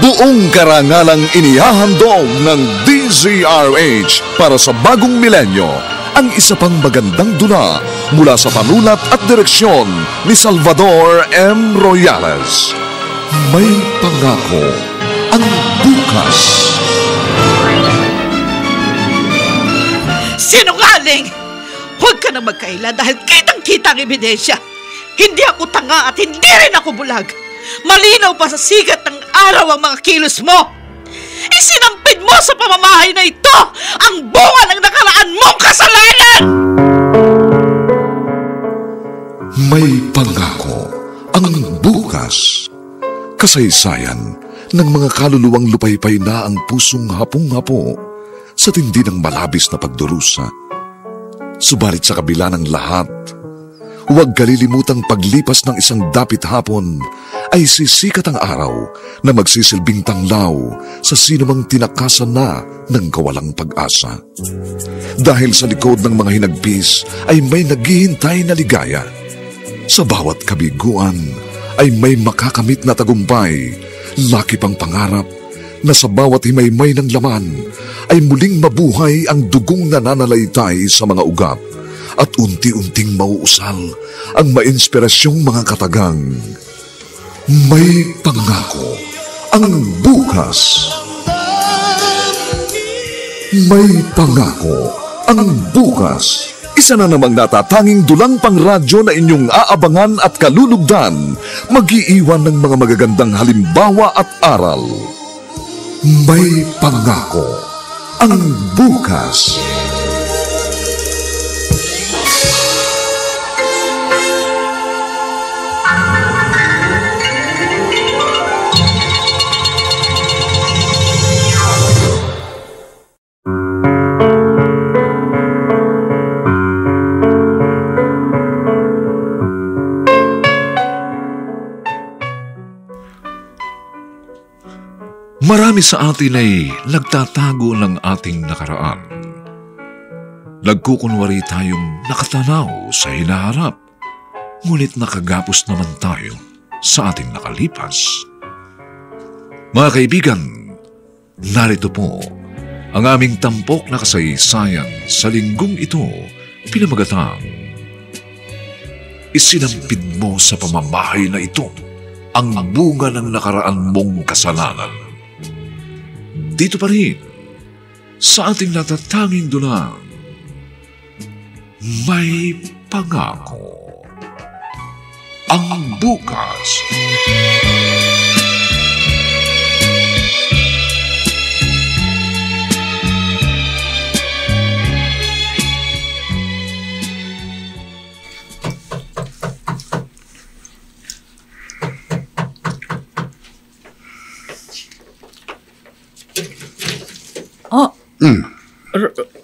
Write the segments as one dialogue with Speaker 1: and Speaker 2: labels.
Speaker 1: Buong karangalang inihahandog ng DZRH para sa bagong milenyo ang isa pang magandang dula mula sa panulat at direksyon ni Salvador M. Royales. May pangako ang bukas.
Speaker 2: Sinungaling! Huwag ka nang magkaila dahil kitang-kita ang ebidensya. Hindi ako tanga at hindi rin ako bulag. Malinaw pa sa sikat ng araw ang mga kilos mo. Isinampid mo sa pamamahay na ito ang bunga ng nakaraan mong kasalanan!
Speaker 1: May pangako ang bukas. Kasaysayan ng mga kaluluwang lupaypay na ang pusong hapong-hapo sa tindi ng malabis na pagdurusa. Subalit sa kabila ng lahat, huwag kalilimutang paglipas ng isang dapit hapon ay sisikat ang araw na magsisilbing tanglaw sa sinumang tinakasan na ng kawalang pag-asa. Dahil sa likod ng mga hinagpis ay may naghihintay na ligaya. Sa bawat kabiguan ay may makakamit na tagumpay, laki pang pangarap na sa bawat himaymay ng laman ay muling mabuhay ang dugong nananalaytay sa mga ugat at unti-unting mauusal ang mainspirasyong mga katagang. May pangako ang bukas. May pangako ang bukas. Isa na namang natatanging dulang pangradyo na inyong aabangan at kalulugdan, mag-iiwan ng mga magagandang halimbawa at aral. May pangako ang bukas. Marami sa atin ay nagtatago ng ating nakaraan. Nagkukunwari tayong nakatanaw sa hinaharap, ngunit nakagapos naman tayo sa ating nakalipas. Mga kaibigan, narito po ang aming tampok na kasaysayan sa linggong ito, pinamagatang Isinampid mo sa pamamahay na ito ang bunga ng nakaraan mong kasalanan. Dito pa rin, sa ating natatanging dulang, may pangako ang bukas.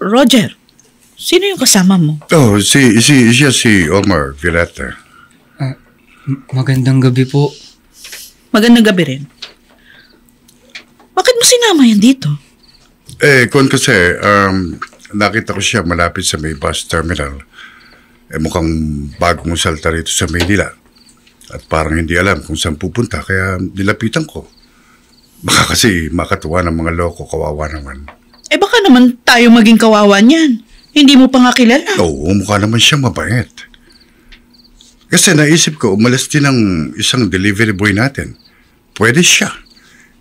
Speaker 2: Roger, sino yung kasama mo?
Speaker 3: Oh, si Omar Villeta.
Speaker 4: Magandang gabi po.
Speaker 2: Magandang gabi rin. Bakit mo sinama yan dito?
Speaker 3: Kasi, nakita ko siya malapit sa may bus terminal. Mukhang bagong salta rito sa Maynila. At parang hindi alam kung saan pupunta, kaya nilapitan ko. Baka kasi makatuwa ng mga loko, kawawa naman.
Speaker 2: Baka naman tayo maging kawawa niyan. Hindi mo pa nga kilala.
Speaker 3: Oo, mukha naman siya mabait. Kasi naisip ko, umalas din ang isang delivery boy natin. Pwede siya.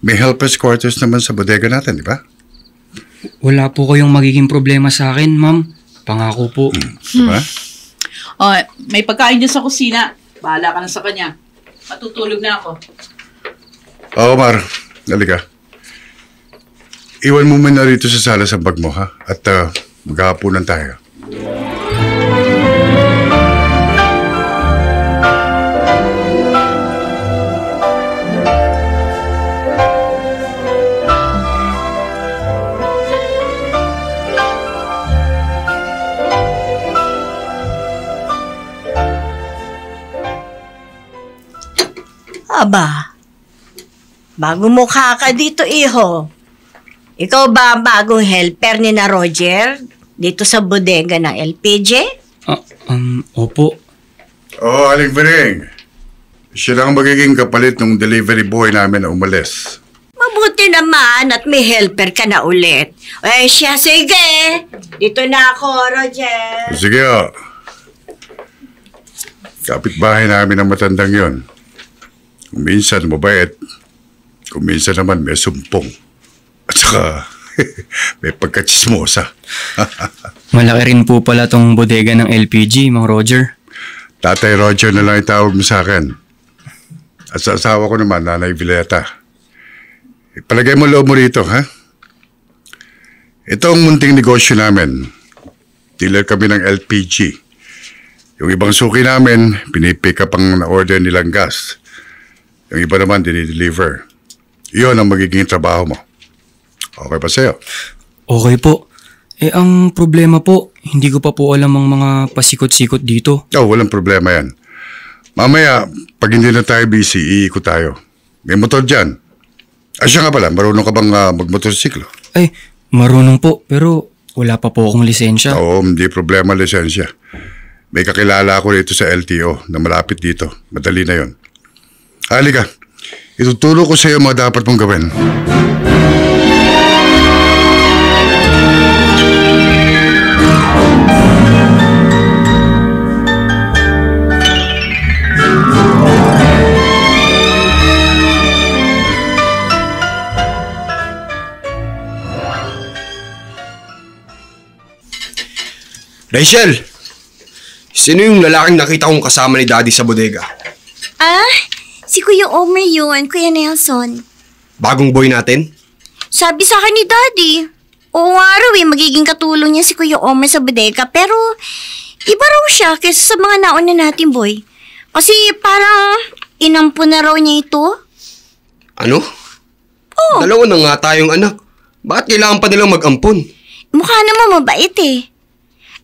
Speaker 3: May helper's quarters naman sa bodega natin, di ba?
Speaker 4: Wala po kayong magiging problema sa akin, ma'am. Pangako po.
Speaker 3: Diba?
Speaker 2: May pagkain dyan sa kusina. Bahala ka na sa kanya. Matutulog na ako.
Speaker 3: Omar, halika. Iwan mo muna rito sa sala sa bag mo, ha? At maghahapunan tayo.
Speaker 5: Aba, bagong mukha ka dito, iho. Ikaw ba ang bagong helper ni na Roger dito sa bodega ng LPG?
Speaker 4: Opo.
Speaker 3: Aling Bering. Siya lang ang magiging kapalit ng delivery boy namin na umalis.
Speaker 5: mabuti naman at may helper ka na ulit. Eh siya, sige. Dito na ako, Roger.
Speaker 3: Sige, kapitbahay namin ang matandang yon. Kung minsan mabait, kung minsan naman may sumpong. At saka, may pagkatsismosa.
Speaker 4: Malaki rin po pala tong bodega ng LPG, Mang Roger.
Speaker 3: Tatay Roger na lang itawag mo sa akin. At sa asawa ko naman, Nanay Vileta. Palagay mo loob mo rito, ha? Ito ang munting negosyo namin. Dealer kami ng LPG. Yung ibang suki namin, pinipick up ang na-order nilang gas. Yung iba naman, dinideliver. Iyon ang magiging trabaho mo. Okay pa sa'yo?
Speaker 4: Okay po. Ang problema po, hindi ko pa po alam ang mga pasikot-sikot dito.
Speaker 3: Walang problema yan. Mamaya, pag hindi na tayo busy, iikot tayo. May motor dyan. Siya nga pala, marunong ka bang magmotorsiklo?
Speaker 4: Marunong po, pero wala pa po akong lisensya.
Speaker 3: Oo, hindi problema lisensya. May kakilala ako dito sa LTO na malapit dito. Madali na yon. Halika, ituturo ko sa iyo mga dapat mong gawin.
Speaker 6: Rachel! Sino yung lalaking nakita kong kasama ni Daddy sa bodega?
Speaker 7: Si Kuya Omer yun, Kuya Nelson.
Speaker 6: Bagong boy natin?
Speaker 7: Sabi sa akin ni Daddy. Oo nga raw magiging katulong niya si Kuya Omer sa bodega, pero iba raw siya kaysa sa mga nauna natin boy. Kasi parang inampun na raw niya ito.
Speaker 6: Ano?
Speaker 7: Oo.
Speaker 6: Dalawa na nga tayong anak. Bakit kailangan pa nilang mag-ampon?
Speaker 7: Mukha naman mabait eh.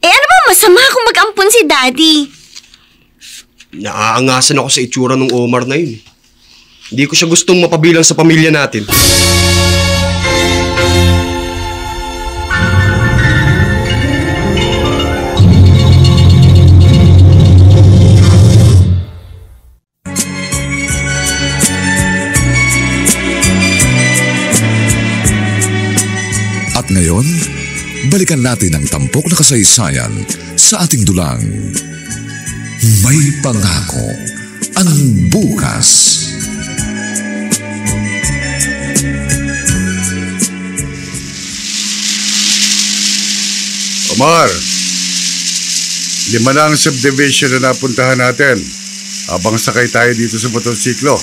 Speaker 7: Ano ba masama kung mag-ampun si Daddy?
Speaker 6: Naaangasan ako sa itsura ng Omar na yun. Hindi ko siya gustong mapabilang sa pamilya natin.
Speaker 1: At ngayon, balikan natin ang tampok na kasaysayan sa ating dulang. May pangako ang bukas.
Speaker 3: Omar, 5 na ang subdivision na napuntahan natin habang sakay tayo dito sa motorsiklo.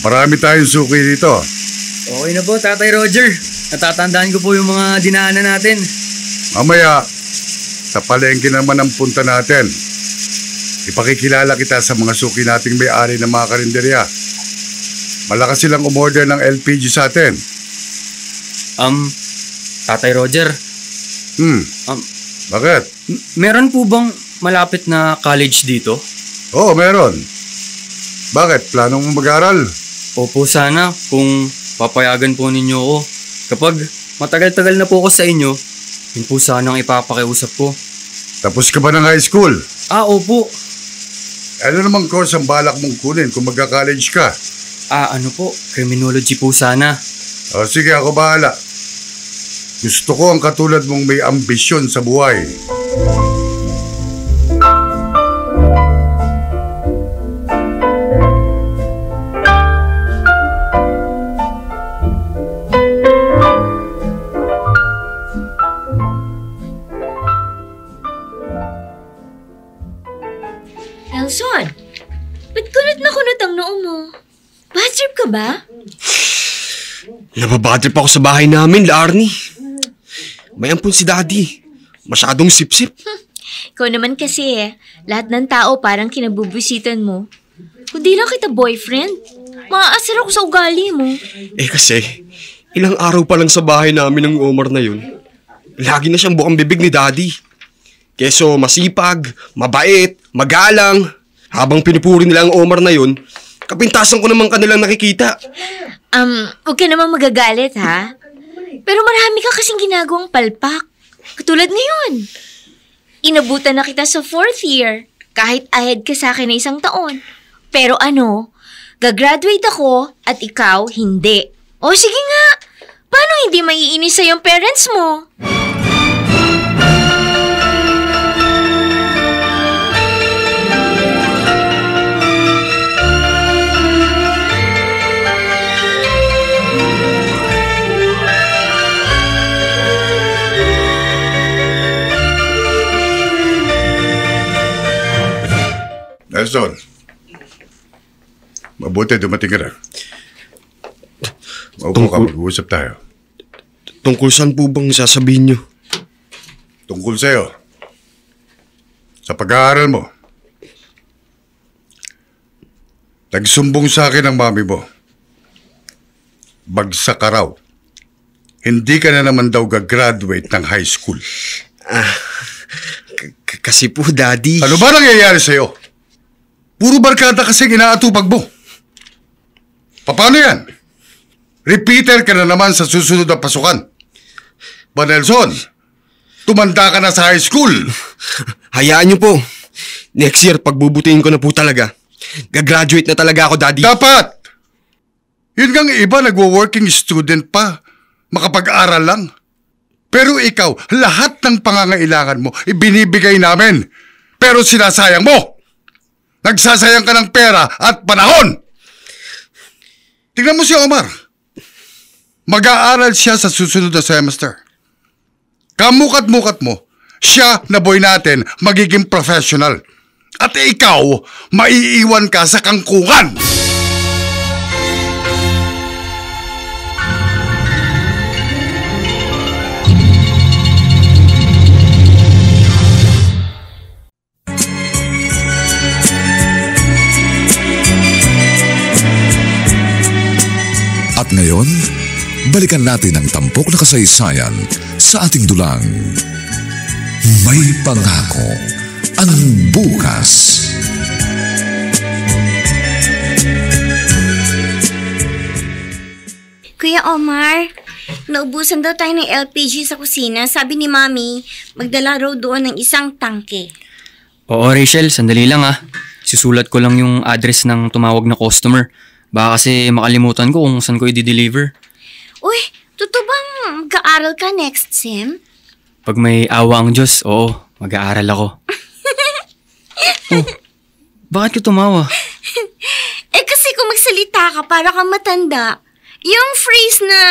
Speaker 3: Marami tayong suki dito.
Speaker 4: Okay na po, Tatay Roger. Natatandaan ko po yung mga dinaanan natin.
Speaker 3: Mamaya, sa palengke naman ang punta natin. Ipakikilala kita sa mga suki nating may-ari ng mga karinderya. Malakas silang umorder ng LPG sa atin.
Speaker 4: Tatay Roger.
Speaker 3: Bakit?
Speaker 4: Meron po bang malapit na college dito?
Speaker 3: Oo, meron. Bakit? Plano mong mag-aral?
Speaker 4: Opo, sana kung papayagan po ninyo ako. Kapag matagal-tagal na po ako sa inyo, yun po sana ang ipapakiusap ko.
Speaker 3: Tapos ka ba ng high school?
Speaker 4: Opo.
Speaker 3: Ano namang course ang balak mong kunin kung magka-college ka?
Speaker 4: Criminology po sana.
Speaker 3: Sige, ako bahala. Gusto ko ang katulad mong may ambisyon sa buhay.
Speaker 7: Nelson, ba't kunot na kunot ang noo mo? Bad trip ka ba?
Speaker 6: Nababadrip ako sa bahay namin, Arnie. May ampun si Daddy. Masyadong sip-sip.
Speaker 7: Ikaw naman kasi lahat ng tao parang kinabubusitan mo. Kundi lang kita boyfriend. Maaasar ako sa ugali mo.
Speaker 6: Kasi, ilang araw pa lang sa bahay namin ng Omar na yun. Lagi na siyang bukang bibig ni Daddy. Keso masipag, mabait, magalang. Habang pinupuri nila ang Omar na yun, kapintasan ko naman kanilang nakikita.
Speaker 7: Huwag ka namang magagalit ha. Pero marami ka kasing ginagawang palpak. Katulad ngayon. Inabutan na kita sa 4th year. Kahit ahead ka sa akin na 1 taon. Pero gagraduate ako at ikaw hindi. O sige nga, paano hindi maiinis sa yung parents mo?
Speaker 3: Nelson, mabuti dumating ka na. Maupo ka, mag-uusap tayo.
Speaker 6: Tungkol saan po bang sasabihin nyo?
Speaker 3: Tungkol sa'yo. Sa pag-aaral mo. Nagsumbong sa akin ang mami mo. Bagsak ka raw. Hindi ka na naman daw gagraduate ng high school.
Speaker 6: Kasi po, Daddy...
Speaker 3: Ano ba nangyayari sa'yo? Puro barkada kasi inaatupag mo. Paano yan? Repeater ka na naman sa susunod na pasukan. Ba Nelson, tumanda ka na sa high school.
Speaker 6: Hayaan nyo po. Next year, pagbubutihin ko na po talaga. Gagraduate na talaga ako, Daddy.
Speaker 3: Dapat! Yun ngang iba, nagwo-working student pa. Makapag-aral lang. Pero ikaw, lahat ng pangangailangan mo, ibinibigay namin. Pero sinasayang mo. Nagsasayang ka ng pera at panahon. Tingnan mo si Omar. Mag-aaral siya sa susunod na semester. Kamukat-mukat mo, siya na boy natin magiging professional. At ikaw, maiiwan ka sa kangkungan.
Speaker 1: At ngayon, balikan natin ang tampok na kasaysayan sa ating dulang. May pangako ang bukas.
Speaker 7: Kuya Omar, naubusan daw tayo ng LPG sa kusina. Sabi ni Mami, magdala raw doon ng isang tangke.
Speaker 4: Oo, Rachel, sandali lang ah. Susulat ko lang yung address ng tumawag na customer. Baka kasi makalimutan ko kung saan ko i-deliver.
Speaker 7: Uy, totoo bang mag-aaral ka next sem?
Speaker 4: Pag may awa ang Diyos, oo, mag-aaral ako. Oh, bakit ka tumawa?
Speaker 7: Kasi kung magsalita ka para kang matanda, yung phrase na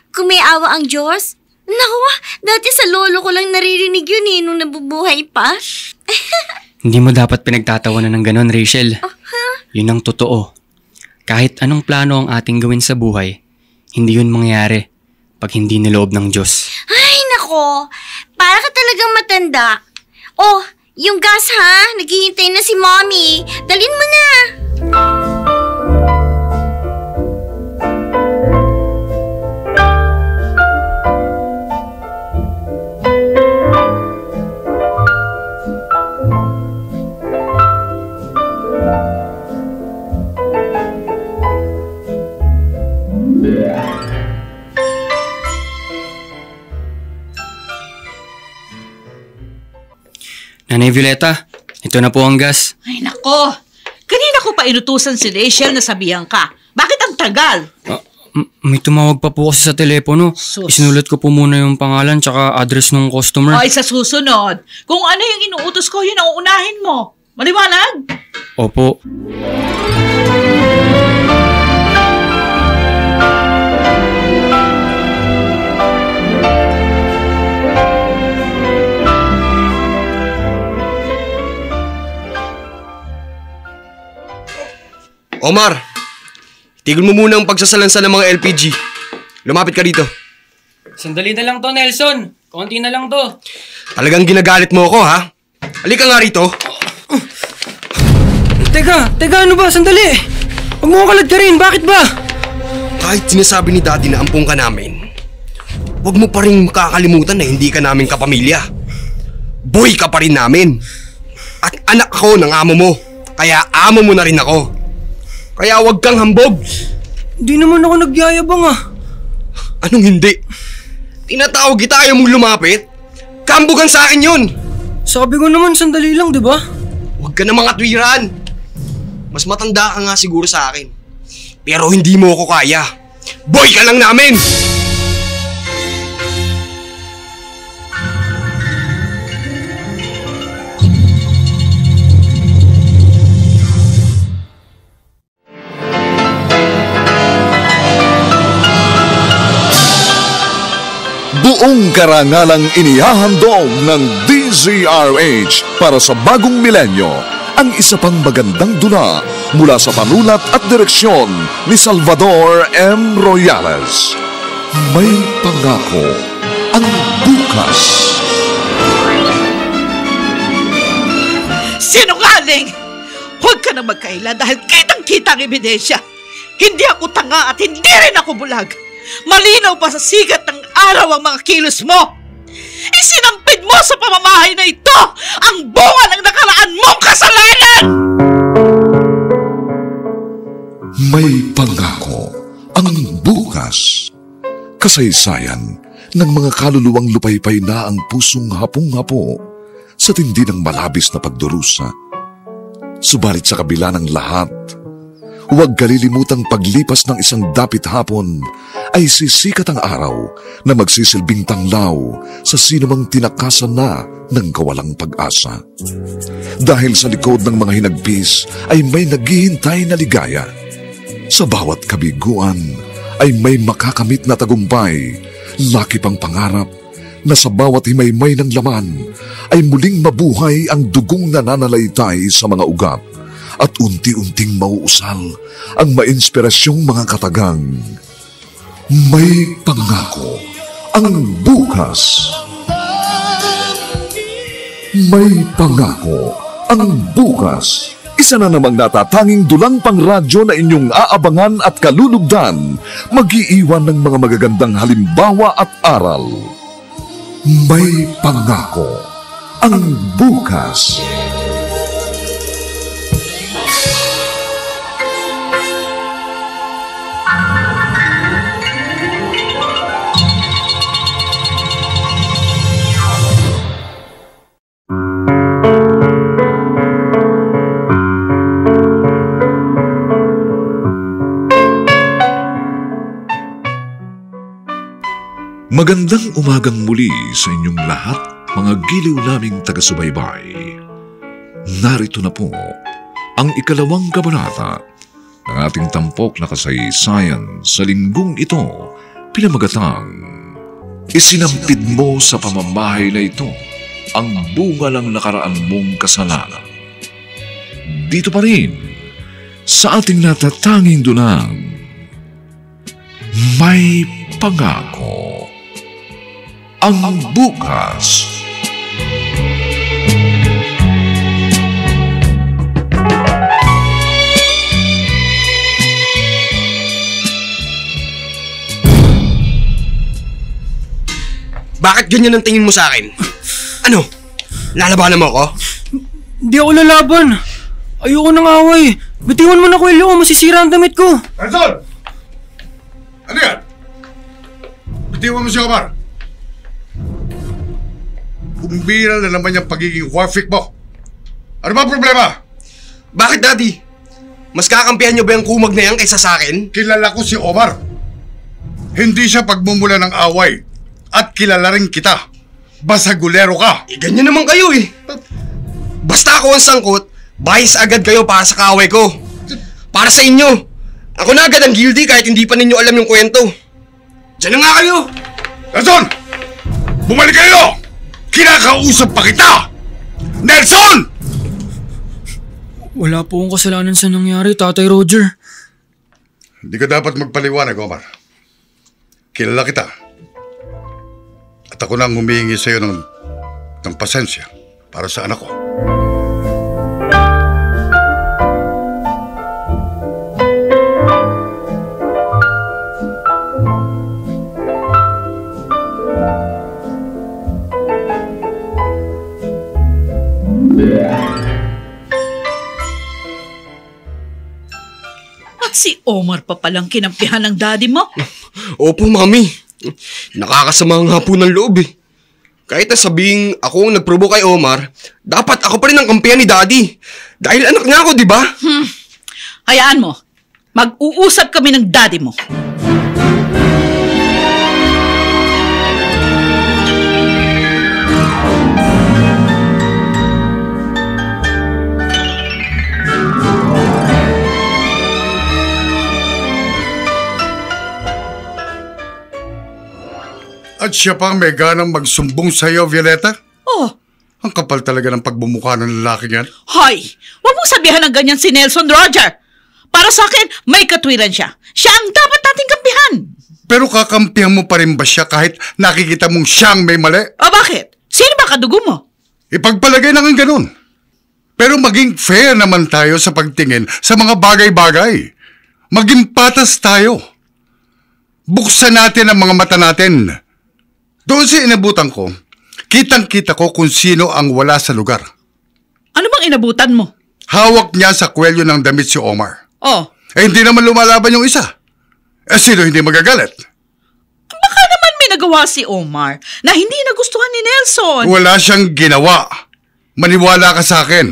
Speaker 7: kung may awa ang Diyos, naku, dati sa lolo ko lang naririnig yun nung nabubuhay pa.
Speaker 4: Hindi mo dapat pinagtatawanan ng ganon, Rachel. Yun ang totoo. Kahit anong plano ang ating gawin sa buhay, hindi yun mangyayari pag hindi niloob ng Diyos.
Speaker 7: Ay, nako. Para ka talagang matanda. Oh, yung gas ha? Naghihintay na si Mommy. Dalhin mo na.
Speaker 4: Nanay Violeta, ito na po ang gas.
Speaker 2: Ay nako, kanina ko pa inutusan si Rachel na sabihan ka. Bakit ang tagal?
Speaker 4: May tumawag pa po kasi sa telepono.
Speaker 2: Sus.
Speaker 4: Isinulat ko po muna yung pangalan tsaka address ng customer.
Speaker 2: Ay, sa susunod, kung ano yung inuutos ko, yun ang uunahin mo. Maliwanag?
Speaker 4: Opo.
Speaker 6: Omar, tigil mo muna ang pagsasalansa ng mga LPG. Lumapit ka dito.
Speaker 4: Sandali na lang to, Nelson. Konti na lang to.
Speaker 6: Talagang ginagalit mo ako, ha? Halika nga rito.
Speaker 4: Teka, ano ba? Sandali. Huwag mo kalad ka rin. Bakit ba?
Speaker 6: Kahit sinasabi ni Daddy na ampung ka namin, huwag mo pa rin makakalimutan na hindi ka namin kapamilya. Boy ka pa rin namin. At anak ko ng amo mo. Kaya amo mo na rin ako. Kaya huwag kang hambog.
Speaker 4: Hindi naman ako nagyayabang ah.
Speaker 6: Anong hindi? Tinatawag kita, ayaw mong lumapit? Kambugan sa akin yun.
Speaker 4: Sabi ko naman sandali lang, di ba?
Speaker 6: Huwag ka na mga tuwiran. Mas matanda ka nga siguro sa akin. Pero hindi mo ako kaya. Boy ka lang namin!
Speaker 1: Buong karangalang inihahandog ng DZRH para sa bagong milenyo ang isa pang magandang dula mula sa panulat at direksyon ni Salvador M. Royales. May pangako ang bukas.
Speaker 2: Sinungaling! Huwag ka na magkaila dahil kitang-kita ang ebidensya. Hindi ako tanga at hindi rin ako bulag. Malinaw pa sa sigat ng araw ang mga kilos mo. Isinampid mo sa pamamahay na ito ang bunga ng nakaraan mong kasalanan!
Speaker 1: May pangako ang bukas. Kasaysayan ng mga kaluluwang lupaypay na ang pusong hapong-hapo sa tindi ng malabis na pagdurusa. Subalit sa kabila ng lahat, huwag kalilimutang paglipas ng isang dapit hapon ay sisikat ang araw na magsisilbing tanglaw sa sinumang tinakasan na ng kawalang pag-asa. Dahil sa likod ng mga hinagpis ay may naghihintay na ligaya. Sa bawat kabiguan ay may makakamit na tagumpay, laki pang pangarap na sa bawat himaymay ng laman ay muling mabuhay ang dugong nananalaytay sa mga ugat at unti-unting mauusal ang mainspirasyong mga katagang. May pangako ang bukas. May pangako ang bukas. Isa na namang natatanging dulang pangradyo na inyong aabangan at kalulugdan, mag-iiwan ng mga magagandang halimbawa at aral. May pangako ang bukas. Magandang umagang muli sa inyong lahat, mga giliw naming taga-subaybay. Narito na po ang ikalawang kabanata ng ating tampok na kasaysayan sa linggong ito, pinamagatang Isinampid mo sa pamamahay na ito ang bunga ng nakaraan mong kasalanan. Dito pa rin sa ating natatanging dunang May Pangako ang bukas.
Speaker 6: Bakit ganyan ang tingin mo sa akin? Ano? Lalabanan mo ako?
Speaker 4: Hindi ako lalaban. Ayoko ng away. Bitiwan mo na, Coelho, masisira ang damit ko.
Speaker 3: Ranzol! Ano yan? Bitiwan mo si Omar. Bumbira na naman yung pagiging warfik mo. Ano ba ang problema?
Speaker 6: Bakit, Daddy? Mas kakampihan niyo ba yung kumag na yan kaysa sa akin?
Speaker 3: Kilala ko si Omar. Hindi siya pagmumula ng away. At kilala rin kita. Basagulero ka.
Speaker 6: Ganyan naman kayo eh. Basta ako ang sangkot, bias agad kayo para sa kaaway ko. Para sa inyo. Ako na agad ang guilty kahit hindi pa ninyo alam yung kwento. Diyan na nga kayo.
Speaker 3: Nelson! Bumalik kayo! Kinakausap pa kita! Nelson!
Speaker 4: Wala po akong kasalanan sa nangyari, Tatay Roger.
Speaker 3: Hindi ka dapat magpaliwanag, Omar. Kilala kita. At ako na ang humihingi sa iyo ng pasensya para sa anak ko.
Speaker 2: At si Omar pa palang kinampihan ng daddy mo?
Speaker 6: Opo, Mami. Nakakasama nga po ng loob eh. Kahit na sabihing ako ang nagprobo kay Omar, dapat ako pa rin ang kampihan ni Daddy. Dahil anak niya ako, di ba?
Speaker 2: Hayaan mo. Mag-uusap kami ng daddy mo.
Speaker 3: At siya pa ang may ganang magsumbong sa'yo, Violeta?
Speaker 2: Oh,
Speaker 3: Ang kapal talaga ng pagbumukha ng lalaki yan.
Speaker 2: hoy! Huwag mong sabihan ng ganyan si Nelson, Roger! Para sa akin, may katwiran siya. Siya ang dapat nating kampihan.
Speaker 3: Pero kakampihan mo pa rin ba siya kahit nakikita mong siyang may mali?
Speaker 2: O bakit? Sino ba kadugo mo?
Speaker 3: Ipagpalagay na ng ganun. Pero maging fair naman tayo sa pagtingin sa mga bagay-bagay. Maging patas tayo. Buksan natin ang mga mata natin. Doon sa inabutan ko, kitang-kita ko kung sino ang wala sa lugar.
Speaker 2: Ano bang inabutan mo?
Speaker 3: Hawak niya sa kwelyo ng damit si Omar.
Speaker 2: Oh,
Speaker 3: Hindi naman lumalaban yung isa. Sino hindi magagalit?
Speaker 2: baka naman may nagawa si Omar na hindi nagustuhan ni Nelson.
Speaker 3: Wala siyang ginawa. Maniwala ka sa akin.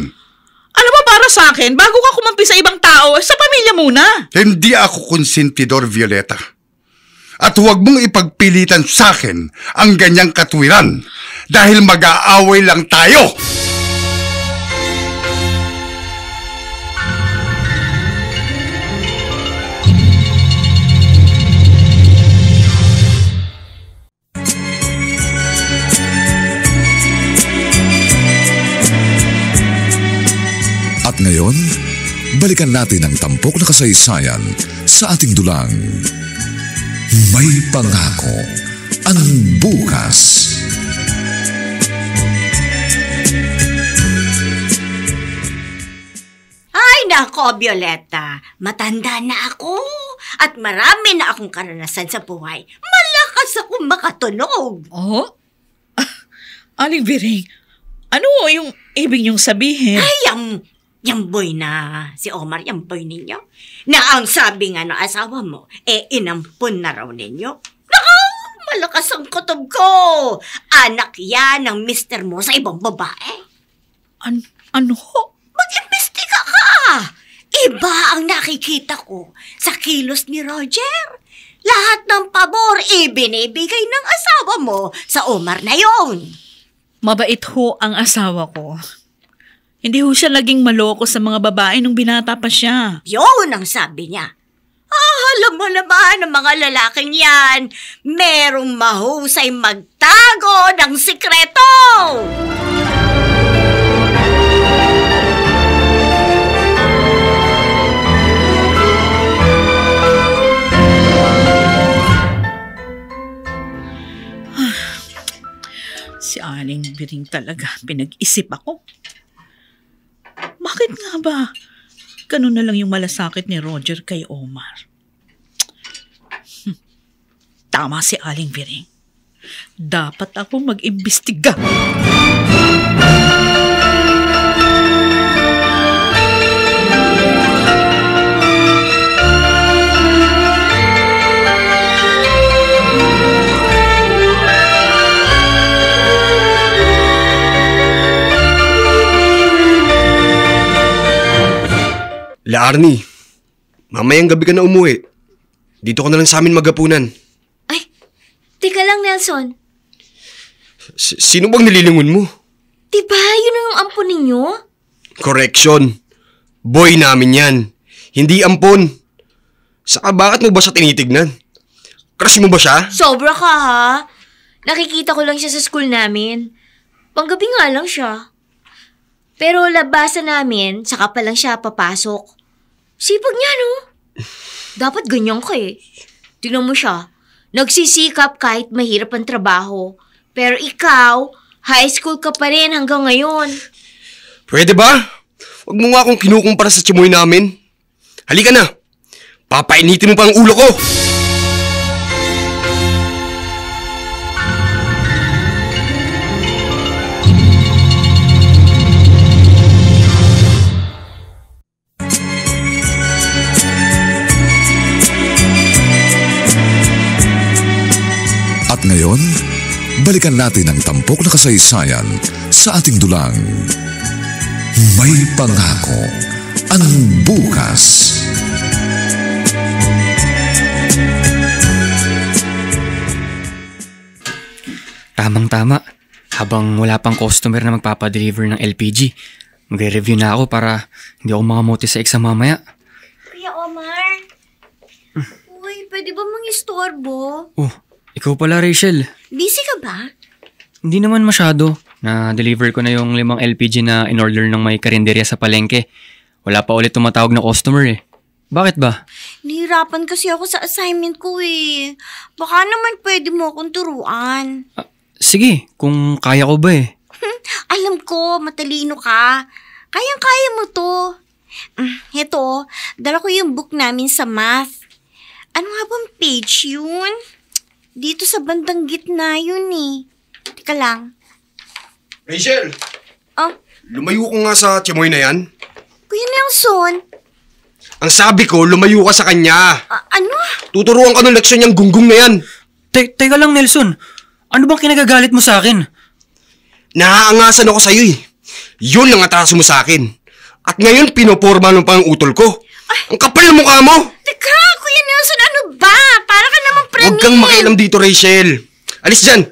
Speaker 2: Alam mo, para sa akin, bago ka kumampi sa ibang tao, sa pamilya muna.
Speaker 3: Hindi ako konsentidor, Violeta. At huwag mong ipagpilitan sa akin ang ganyang katwiran dahil mag-aaway lang tayo.
Speaker 1: At ngayon, balikan natin ang tampok na kasaysayan sa ating dulang. May pangako ang bukas.
Speaker 5: Ay, nako, Violeta. Matanda na ako. At marami na akong karanasan sa buhay. Malakas akong makatunog.
Speaker 2: Oh? Aling Biring, ano yung ibig niyong sabihin?
Speaker 5: Ay, yung boy na si Omar, yung boy ninyo, na ang sabi nga ng asawa mo, inampun na raw ninyo. Naku, malakas ang kutob ko. Anak yan ng mister mo sa ibang babae.
Speaker 2: Ano?
Speaker 5: Mag-imbestiga ka. Iba ang nakikita ko sa kilos ni Roger. Lahat ng pabor ibinibigay ng asawa mo sa Omar na yon.
Speaker 2: Mabait ho ang asawa ko. Hindi ho siya naging maloko sa mga babae nung binata pa siya.
Speaker 5: Yun ang sabi niya. Alam mo naman ang mga lalaking yan, merong mahusay magtago ng sikreto.
Speaker 2: Si Aling Biring talaga, pinag-isip ako. Bakit nga ba ganun na lang yung malasakit ni Roger kay Omar? Tama si Aling Biring. Dapat ako mag-imbestiga.
Speaker 6: La Arnie, mamayang gabi ka na umuwi. Dito ka na lang sa amin maghapunan.
Speaker 7: Ay, teka lang Nelson.
Speaker 6: Sino bang nililingon mo?
Speaker 7: Diba yun ang ampon ninyo?
Speaker 6: Correction. Boy namin yan. Hindi ampon. Saka bakit mo ba siya tinitignan? Crush mo ba siya?
Speaker 7: Sobra ka ha. Nakikita ko lang siya sa school namin. Panggabi nga lang siya. Pero labasan namin, saka pa lang siya papasok. Sipag niya, no? Dapat ganyan ka eh. Tingnan mo siya. Nagsisikap kahit mahirap ang trabaho. Pero ikaw, high school ka pa rin hanggang ngayon.
Speaker 6: Pwede ba? Huwag mo nga akong kinukumpara sa tiymoy namin. Halika na. Papainitin mo pa ang ulo ko.
Speaker 1: At ngayon, balikan natin ang tampok na kasaysayan sa ating dulang. May pangako ang bukas.
Speaker 4: Tamang-tama. Habang wala pang customer na magpapadeliver ng LPG, magre-review na ako para hindi ako makamote sa exam mamaya.
Speaker 7: Kuya Omar, uy, pwede ba mang-istorbo?
Speaker 4: Oh, Ikaw pala, Rachel.
Speaker 7: Busy ka ba?
Speaker 4: Hindi naman masyado. Na-deliver ko na yung 5 LPG na in-order ng may karinderya sa palengke. Wala pa ulit tumatawag na customer eh. Bakit ba?
Speaker 7: Nahirapan kasi ako sa assignment ko eh. Baka naman pwede mo akong turuan.
Speaker 4: Sige, kung kaya ko ba eh.
Speaker 7: Alam ko, matalino ka. Kayang-kaya mo to. Heto, dala ko yung book namin sa math. Ano nga bang page yun? Dito sa bandang gitna yun eh. Teka lang.
Speaker 6: Rachel!
Speaker 7: Oh,
Speaker 6: Lumayo ko nga sa timoy na yan.
Speaker 7: Kuya Nelson.
Speaker 6: Ang sabi ko, lumayo ka sa kanya.
Speaker 7: Ano?
Speaker 6: Tuturuan ka ng leksyon niyang gunggong na yan.
Speaker 4: Teka lang, Nelson. Ano bang kinagagalit mo sa akin?
Speaker 6: Naaangasan ako sa'yo eh. Yun ang ataso mo sa akin. At ngayon, pinoporma mo pa ang utol ko. Ang kapal ng mukha mo!
Speaker 7: Teka, Kuya Nelson, ano ba? Para ka naman praning.
Speaker 6: Huwag kang makialam dito, Rachel. Alis dyan.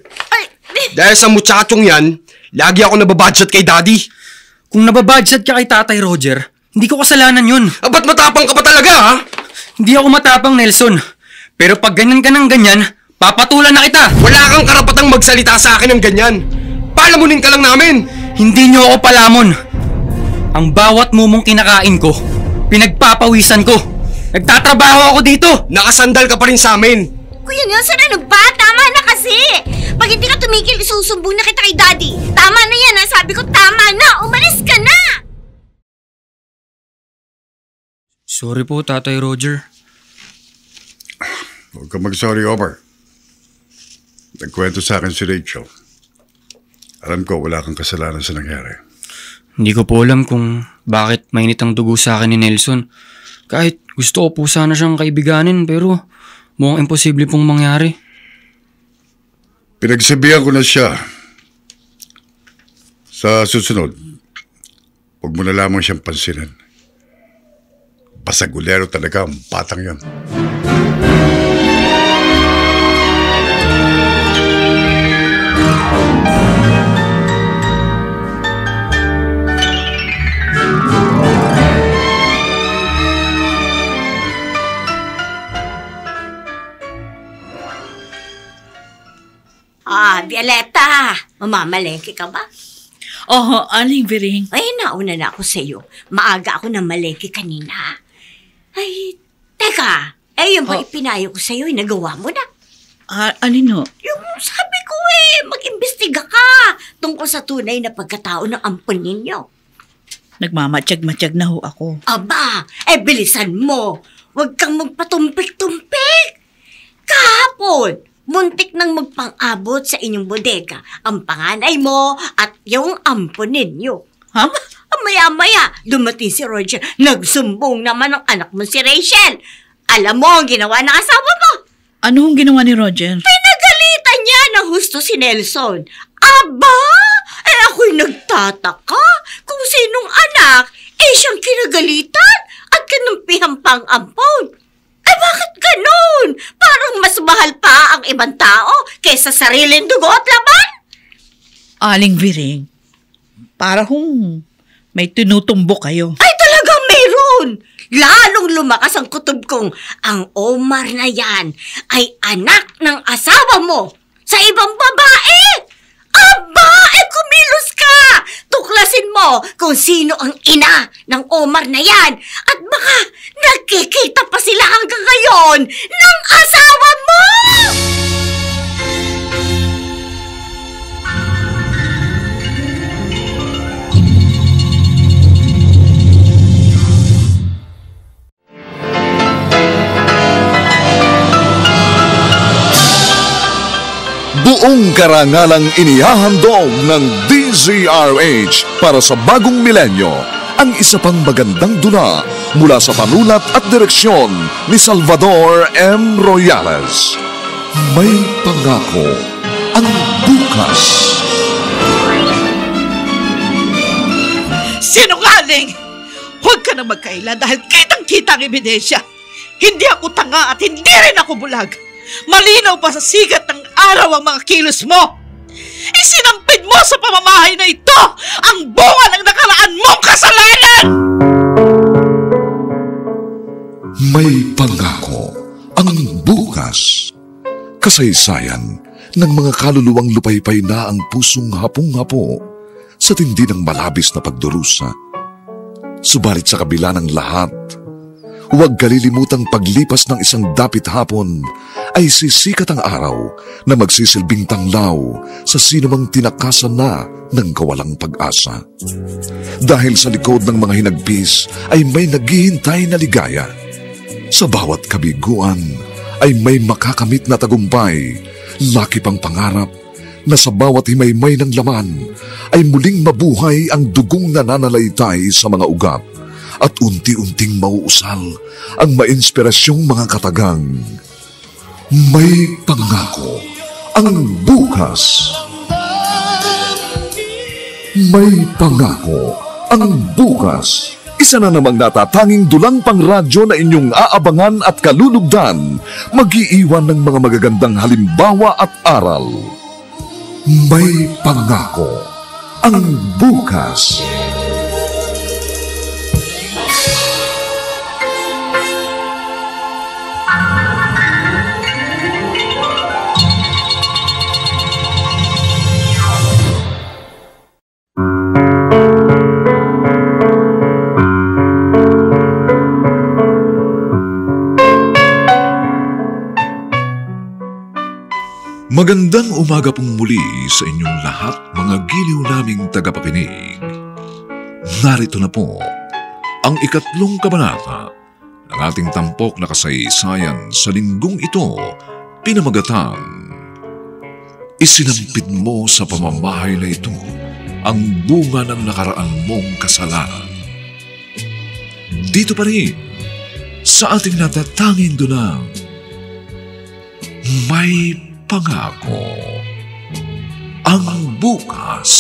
Speaker 6: Dahil sa muchachong yan, lagi ako nababudget kay Daddy.
Speaker 4: Kung nababudget ka kay Tatay Roger, hindi ko kasalanan yun.
Speaker 6: Ba't matapang ka pa talaga, ha?
Speaker 4: Hindi ako matapang, Nelson. Pero pag ganyan ka ng ganyan, papatulan na kita.
Speaker 6: Wala kang karapatang magsalita sa akin ng ganyan. Palamunin ka lang namin.
Speaker 4: Hindi niyo ako palamon. Ang bawat mumong kinakain ko, pinagpapawisan ko. Nagtatrabaho ako dito.
Speaker 6: Nakasandal ka pa rin sa amin.
Speaker 7: Kuya Nelson, ano ba? Tama na kasi. Pag hindi ka tumigil, isusumbong na kita kay Daddy. Tama na yan, ha? Sabi ko tama na. Umalis ka na.
Speaker 4: Sorry po, Tatay Roger.
Speaker 3: Huwag ka mag-sorry, Omar. Nagkwento sa akin si Rachel. Alam ko, wala kang kasalanan sa nangyari.
Speaker 4: Hindi ko po alam kung bakit mainit ang dugo sa akin ni Nelson. Kahit gusto ko po sana siyang kaibiganin pero mukhang imposible pong mangyari.
Speaker 3: Pinagsabihan ko na siya. Sa susunod, huwag mo na lamang siyang pansinin. Basagulero talaga ang batang yan.
Speaker 5: Violeta, mamamalengke ka ba?
Speaker 2: Oo, Aling Biring.
Speaker 5: Ay, nauna na ako sa'yo. Maaga ako na malengke kanina. Ay, teka. Yung ba ipinayo ko sa'yo, nagawa mo na?
Speaker 2: Alino?
Speaker 5: Yung sabi ko mag-imbestiga ka tungkol sa tunay na pagkatao ng ampon ninyo.
Speaker 2: Nagmamatsyag-matsyag na ho ako.
Speaker 5: Aba, bilisan mo. Huwag kang magpatumpik-tumpik. Kahapon, muntik nang magpang-abot sa inyong bodega ang panganay mo at yung ampon ninyo.
Speaker 2: Ha?
Speaker 5: Maya-maya, dumating si Roger. Nagsumbong naman ang anak mo si Rachel. Alam mo ang ginawa ng asawa mo?
Speaker 2: Ano ang ginawa ni Roger?
Speaker 5: Pinagalitan niya ng husto si Nelson. Aba! Ako'y nagtataka kung sinong anak siyang kinagalitan at kinumpihan pang ampon. Bakit ganun? Parang mas mahal pa ang ibang tao kaysa sariling dugo at laban?
Speaker 2: Aling Biring, para hong may tinutumbok kayo.
Speaker 5: Ay, talagang mayroon! Lalong lumakas ang kutob kong ang Omar na yan ay anak ng asawa mo sa ibang babae! Aba! Kumilos ka! Tuklasin mo kung sino ang ina ng Omar na yan at baka nagkikita pa sila hanggang ngayon ng asawa mo!
Speaker 1: Buong karangalang inihahandog ng DZRH para sa bagong milenyo ang isa pang magandang dula mula sa panulat at direksyon ni Salvador M. Royales. May pangako ang bukas.
Speaker 2: Sinungaling! Huwag ka nang magkaila dahil kitang-kita ang ebidensya. Hindi ako tanga at hindi rin ako bulag. Malinaw pa sa sigat ng araw ang mga kilos mo. Isinampid mo sa pamamahay na ito ang bunga ng nakaraan mong kasalanan!
Speaker 1: May pangako ang bukas. Kasaysayan ng mga kaluluwang lupaypay na ang pusong hapong-hapo sa tindi ng malabis na pagdurusa. Subalit sa kabila ng lahat, huwag kalilimutang paglipas ng isang dapit hapon ay sisikat ang araw na magsisilbing tanglaw sa sinumang tinakasan na ng kawalang pag-asa. Dahil sa likod ng mga hinagpis ay may naghihintay na ligaya. Sa bawat kabiguan ay may makakamit na tagumpay, laki pang pangarap na sa bawat himaymay ng laman ay muling mabuhay ang dugong nananalaytay sa mga ugat at unti-unting mauusal ang mainspirasyong mga katagang. May pangako ang bukas. May pangako ang bukas. Isa na namang natatanging dulang pangradyo na inyong aabangan at kalulugdan, mag-iiwan ng mga magagandang halimbawa at aral. May pangako ang bukas. Magandang umaga pong muli sa inyong lahat, mga giliw naming tagapakinig. Narito na po ang 3 kabanata ng ating tampok na kasaysayan sa linggong ito, pinamagatang Isinampid mo sa pamamahay na ito ang bunga ng nakaraan mong kasalanan. Dito pa rin sa ating natatanging dunang May Pangako ang bukas.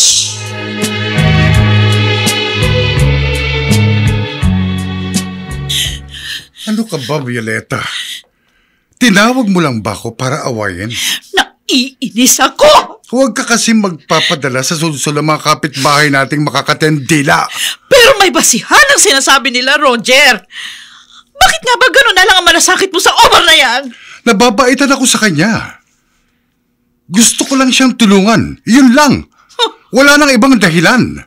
Speaker 3: Ano ka ba, Violeta? Tinawag mo lang ba ako para awayin?
Speaker 2: Naiinis ako!
Speaker 3: Huwag ka kasi magpapadala sa sulsol ng mga kapitbahay nating makakatendila.
Speaker 2: Pero may basihan ang sinasabi nila, Roger. Bakit nga ba gano'n na lang ang malasakit mo sa Omar na yan?
Speaker 3: Nababaitan ako sa kanya. Gusto ko lang siyang tulungan. Yun lang. Wala nang ibang dahilan.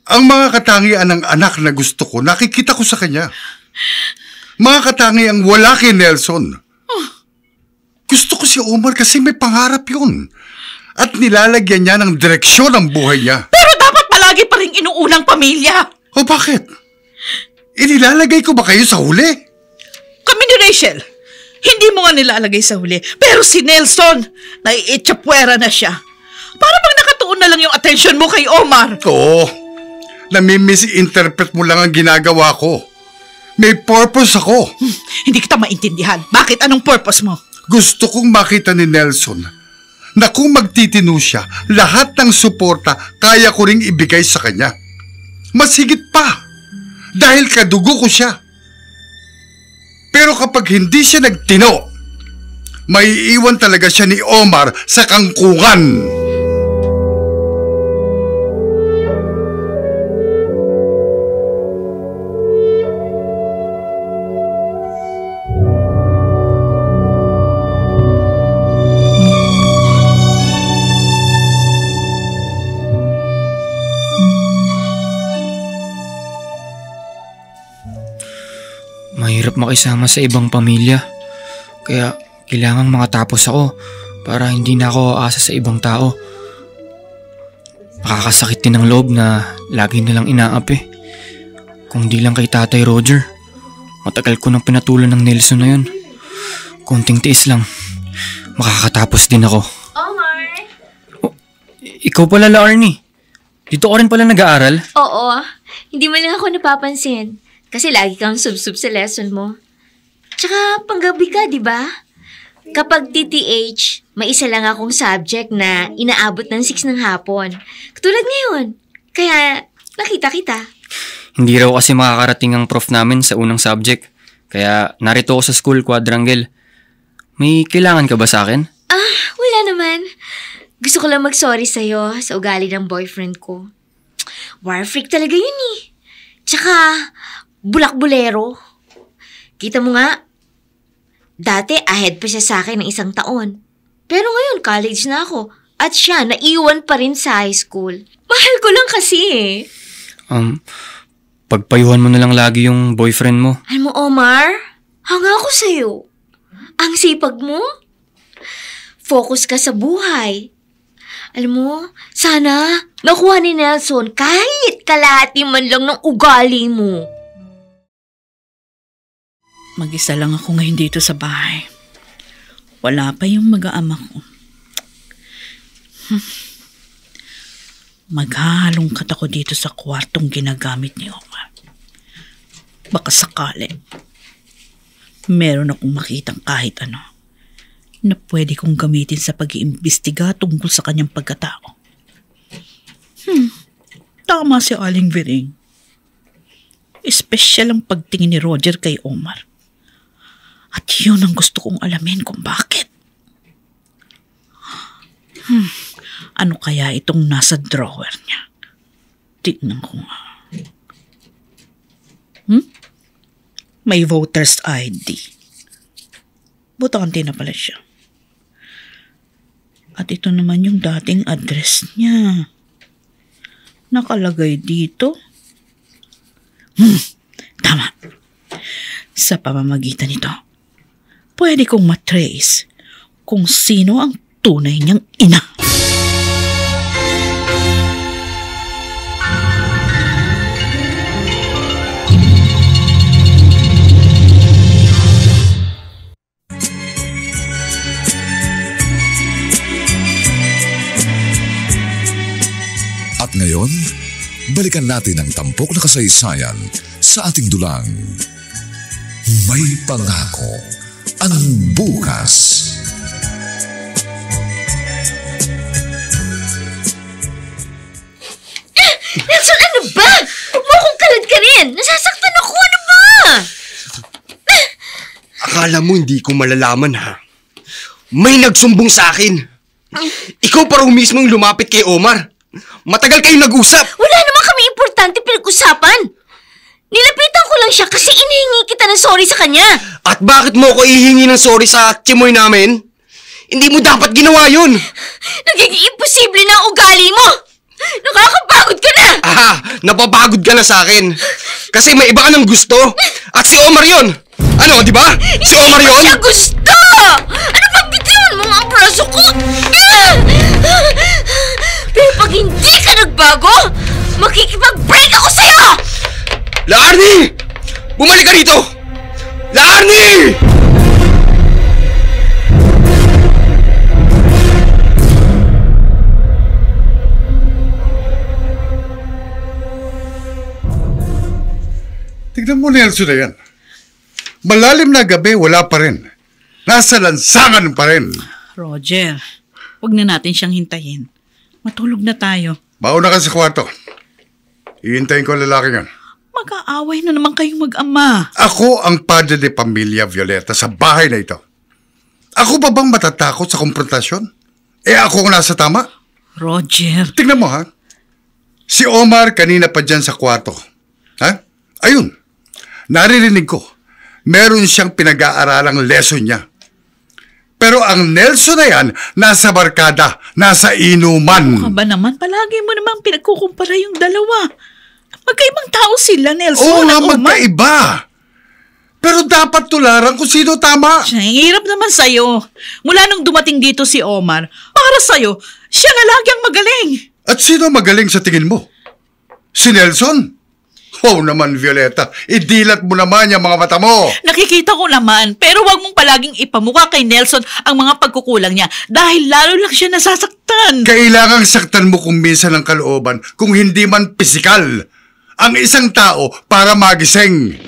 Speaker 3: Ang mga katangian ng anak na gusto ko, nakikita ko sa kanya. Mga katangiang wala kay Nelson. Gusto ko si Omar kasi may pangarap yun. At nilalagyan niya ng direksyon ang buhay niya.
Speaker 2: Pero dapat palagi pa rin inuunang pamilya.
Speaker 3: O bakit? Inilalagay ko ba kayo sa huli?
Speaker 2: Kami ni Rachel, hindi mo nga nilalagay sa huli. Pero si Nelson, naiitsapwera na siya. Para bang nakatuon na lang yung attention mo kay Omar.
Speaker 3: Oo. Nami-misinterpret mo lang ang ginagawa ko. May purpose ako.
Speaker 2: Hindi kita maintindihan. Bakit? Anong purpose mo?
Speaker 3: Gusto kong makita ni Nelson na kung magtitino siya, lahat ng suporta kaya ko ring ibigay sa kanya. Mas higit pa. Dahil kadugo ko siya. Pero kapag hindi siya nagtino, maiiwan talaga siya ni Omar sa kangkungan.
Speaker 4: Mahirap makisama sa ibang pamilya. Kaya kailangang makatapos ako para hindi na ako aasa sa ibang tao. Nakakasakit din ng loob na lagi nilang inaapi. Kung di lang kay Tatay Roger, matagal ko nang pinatulan ng Nelson na yun. Konting tiis lang, makakatapos din ako.
Speaker 7: Omar!
Speaker 4: Oh, ikaw pala, Arnie. Dito ka rin pala nag-aaral?
Speaker 7: Oo, hindi mo lang ako napapansin. Kasi lagi kang sub-sub sa lesson mo. Tsaka panggabi ka, di ba? Kapag TTH, may isa lang akong subject na inaabot ng 6 ng hapon. Katulad ngayon. Kaya nakita kita.
Speaker 4: Hindi raw kasi makakarating ang prof namin sa unang subject. Kaya narito ako sa school quadrangle. May kailangan ka ba sa akin?
Speaker 7: Wala naman. Gusto ko lang mag-sorry sa'yo sa ugali ng boyfriend ko. War freak talaga yun eh. Tsaka bulak-bulero. Kita mo nga,
Speaker 5: Dati ahead pa siya sa akin ng 1 taon. Pero ngayon college na ako. At siya, naiwan pa rin sa high school. Mahal ko lang kasi eh.
Speaker 4: Pagpayuhan mo na lang lagi yung boyfriend mo.
Speaker 5: Alam mo, Omar, hanga ako sa'yo. Ang sipag mo. Focus ka sa buhay. Alam mo, sana nakuha ni Nelson kahit kalahati man lang ng ugali mo.
Speaker 8: Mag-isa lang ako ngayon dito sa bahay. Wala pa yung mag-aama ko. Maghahalongkat ako dito sa kwartong ginagamit ni Omar. Baka sakali, meron akong makitang kahit ano na pwede kong gamitin sa pag-iimbestiga tungkol sa kanyang pagkatao. Tama si Aling Viring. Espesyal ang pagtingin ni Roger kay Omar. At yun ang gusto kong alamin kung bakit. Ano kaya itong nasa drawer niya? Tignan ko nga. May voter's ID. Botante na pala siya. At ito naman yung dating address niya. Nakalagay dito. Tama. Sa pamamagitan nito, pwede kong matrace kung sino ang tunay niyang ina.
Speaker 1: At ngayon, balikan natin ang tampok na kasaysayan sa ating dulang. May pangako ang bukas.
Speaker 5: Nelson, ano ba? Huwag mo akong kalad ka rin. Nasasaktan ako. Ano ba?
Speaker 6: Akala mo hindi ko malalaman ha? May nagsumbong sa akin. Ikaw pa raw mismo yung lumapit kay Omar. Matagal kayong nag-usap.
Speaker 5: Wala naman kami importante pinag-usapan. Nilapitan ko lang siya kasi inihingi kita ng sorry sa kanya.
Speaker 6: At bakit mo ako ihingi ng sorry sa chimoy namin? Hindi mo dapat ginawa yun.
Speaker 5: Nagiging imposible na ang ugali mo. Nakakapagod ka na.
Speaker 6: Aha, napapagod ka na sa akin. Kasi may iba ka ng gusto. At si Omar yun. Ano, di ba? Si Omar yun?
Speaker 5: Hindi ko siya gusto. Ano ba, bitawan mo nga ang braso ko? Pero pag hindi ka nagbago, makikipag-break ako sa'yo!
Speaker 6: Laarni! Bumalik ka dito! Laarni!
Speaker 3: Tignan mo, Nelson, na yan. Malalim na gabi, wala pa rin. Nasa lansangan pa rin.
Speaker 8: Roger, huwag na natin siyang hintayin. Matulog na tayo.
Speaker 3: Mauna ka sa kwarto. Ihintayin ko ang lalaki yan.
Speaker 8: Mag-aaway na naman kayong mag-ama.
Speaker 3: Ako ang padre de pamilya, Violeta, sa bahay na ito. Ako pa bang matatakot sa konfrontasyon? Ako ang nasa tama?
Speaker 8: Roger.
Speaker 3: Tignan mo, ha? Si Omar kanina pa dyan sa kwarto. Ha? Ayun. Naririnig ko. Meron siyang pinag-aaralang lesson niya. Pero ang Nelson na yan, nasa barkada, nasa inuman.
Speaker 8: Ano ka ba naman? Palagi mo namang pinagkukumpara yung dalawa. Magkaibang tao sila, Nelson.
Speaker 3: Oo nga,
Speaker 8: at Omar.
Speaker 3: magkaiba. Pero dapat tularan kung sino tama.
Speaker 8: Siya, hirap naman sa'yo. Mula nung dumating dito si Omar, para sa'yo, siya na lagi ang magaling.
Speaker 3: At sino magaling sa tingin mo? Si Nelson? Oh naman, Violeta, idilat mo naman yung mga mata mo.
Speaker 8: Nakikita ko naman, pero wag mong palaging ipamukha kay Nelson ang mga pagkukulang niya dahil lalo lang siya nasasaktan.
Speaker 3: Kailangang saktan mo kung minsan ang kalooban, kung hindi man pisikal. Ang isang tao para magising.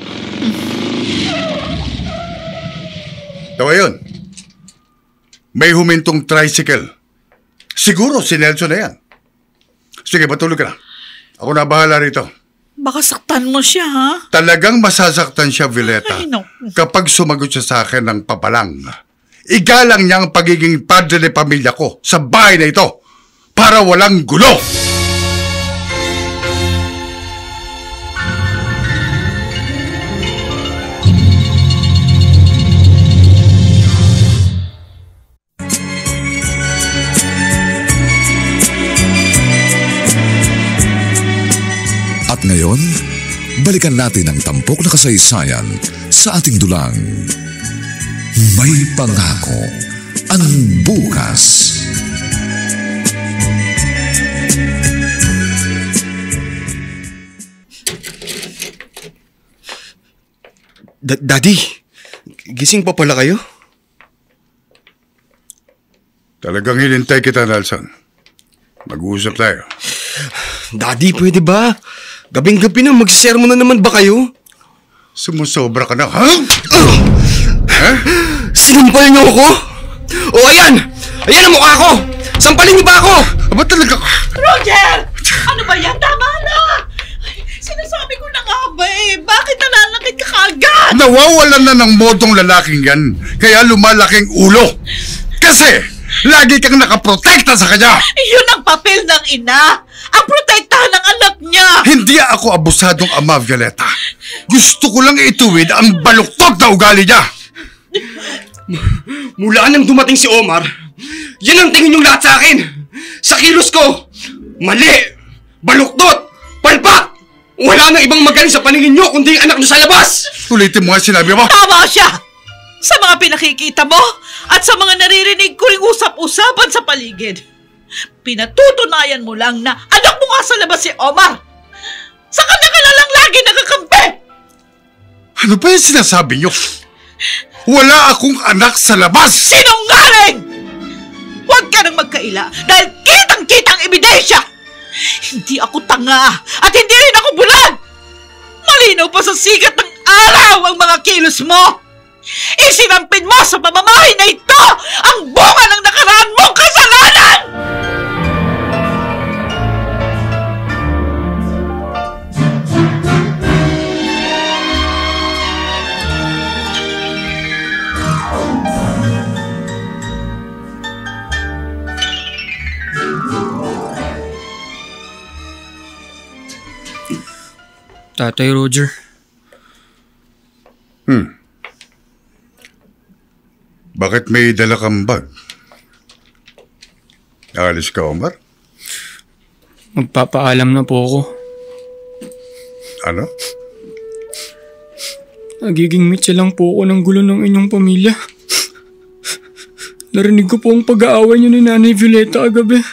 Speaker 3: Tawa yun. May humintong tricycle. Siguro si Nelson na yan. Sige, matulog ka na. Ako na bahala rito.
Speaker 8: Baka saktan mo siya, ha?
Speaker 3: Talagang masasaktan siya, Violeta.
Speaker 8: Ay, no.
Speaker 3: Kapag sumagot siya sa akin ng papalang. Igalang niya ang pagiging padre de pamilya ko sa bahay na ito para walang gulo.
Speaker 1: balikan natin ang tampok na kasaysayan sa ating dulang. May pangako ang bukas.
Speaker 6: Daddy, gising pa pala kayo?
Speaker 3: Talagang hinintay kita, Nelson. Mag-uusap tayo.
Speaker 6: Daddy, pwede ba? Gabing-gabi na, magsisermon na naman ba kayo?
Speaker 3: Sumusobra ka na, ha?
Speaker 6: Sinampal niyo ako? O ayan! Ayan ang mukha ko! Sampalin niyo ba ako?
Speaker 3: Aba talaga?
Speaker 2: Roger! Ano ba yan? Tama na! Sinasabi ko na nga ba bakit nananakit ka kaagad?
Speaker 3: Nawawalan na ng modong lalaking yan, kaya lumalaking ulo. Kasi, lagi kang nakaprotekta sa kanya.
Speaker 2: Yun ang papel ng ina. Ang protektahan ng anak niya.
Speaker 3: Hindi ako abusadong ama, Violeta. Gusto ko lang ituwid ang baluktot na ugali niya.
Speaker 6: Mula nang dumating si Omar, yan ang tingin niyong lahat sa akin. Sa kilos ko, mali, baluktot, palpak. Wala nang ibang magaling sa paningin niyo kundi ang anak niyo sa labas.
Speaker 3: Ulitin mo nga sinabi mo.
Speaker 2: Tama siya! Sa mga pinakikita mo at sa mga naririnig ko ring usap-usapan sa paligid. Pinatutunayan mo lang na anak mo nga sa labas si Omar. Sa kanya ka na lang lagi nakakampi.
Speaker 3: Ano ba yung sinasabi niyo? Wala akong anak sa labas!
Speaker 2: Sinungaling! Huwag ka nang magkaila dahil kitang-kitang ebidensya! Hindi ako tanga at hindi rin ako bulag! Malinaw pa sa sikat ng araw ang mga kilos mo! Isinampid mo sa pamamahay na ito ang bunga ng nakaraan mong kasalanan!
Speaker 4: Tatay Roger.
Speaker 3: Bakit may dala kang bag? Aalis ka, Omar?
Speaker 4: Magpapaalam na po ako.
Speaker 3: Ano?
Speaker 4: Nagiging mitya lang po ako ng gulo ng inyong pamilya. Narinig ko po ang pag-aaway niyo ni Nanay Violeta kagabi.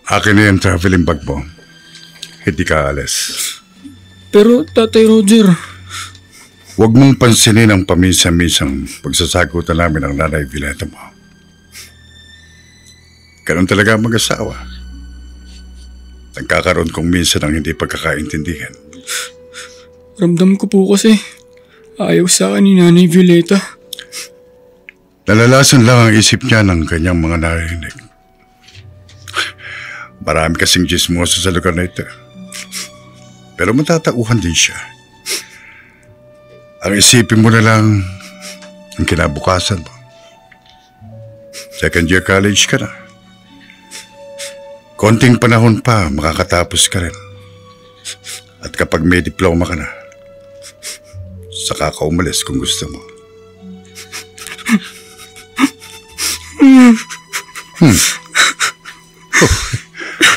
Speaker 3: Akin na yung traveling bag mo. Hindi ka alis.
Speaker 4: Pero Tatay Roger,
Speaker 3: Huwag mong pansinin ang paminsan-minsang pagsasagutan namin ng Nanay Violeta mo. Ganun talaga ang mag-asawa. Nagkakaroon kong minsan ng hindi pagkakaintindihan.
Speaker 4: ramdam ko po kasi ayaw sa akin ni Nanay Violeta.
Speaker 3: Nalalasan lang ang isip niya ng kanyang mga narinig. Marami kasing chismoso sa lugar na ito. Pero matatauhan din siya. Ang isipin mo na lang ang kinabukasan mo. Second year college ka na. Konting panahon pa, makakatapos ka rin. At kapag may diploma ka na, saka ka umalis kung gusto mo.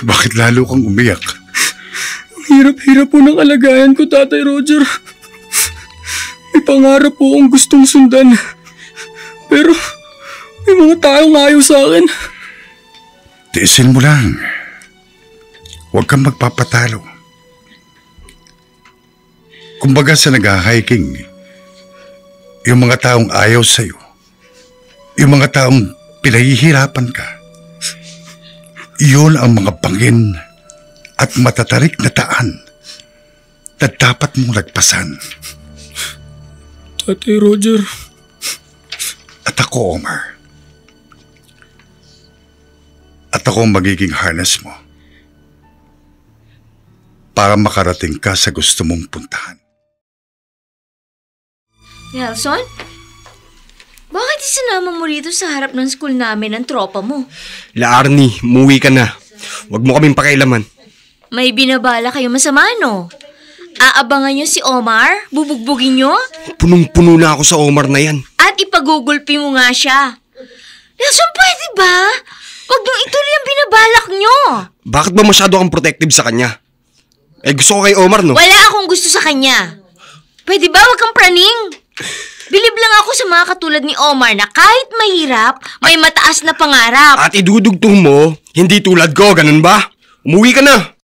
Speaker 3: Bakit lalo kang umiyak?
Speaker 4: Hirap-hirap po ng kalagayan ko, Tatay Roger. May pangarap po akong gustong sundan. Pero may mga taong ayaw sa akin.
Speaker 3: Tiisin mo lang. Huwag kang magpapatalo. Kumbaga sa nag-hiking, yung mga taong ayaw sa'yo, yung mga taong pinahihirapan ka, iyon ang mga bangin at matatarik na daan na dapat mong lagpasan.
Speaker 4: Tatay Roger.
Speaker 3: At ako, Omar. At ako ang magiging harness mo para makarating ka sa gusto mong puntahan.
Speaker 7: Nelson? Bakit isinama mo rito sa harap ng school namin ang tropa mo?
Speaker 6: La Arnie, umuwi ka na. Huwag mo kaming pakialaman.
Speaker 7: May binabala kayo masama, no? Aabangan niyo si Omar? Bubugbugin niyo?
Speaker 6: Punong-puno na ako sa Omar na yan.
Speaker 7: At ipagugulpi mo nga siya. Nelson, pwede ba? Huwag niyong ituloy ang binabalak niyo.
Speaker 6: Bakit ba masyado kang protective sa kanya? Gusto ko kay Omar, no?
Speaker 7: Wala akong gusto sa kanya. Pwede ba wag kang praning? Bilib lang ako sa mga katulad ni Omar na kahit mahirap, may mataas na pangarap.
Speaker 6: At idudugtong mo, hindi tulad ko, ganun ba? Umuwi ka na.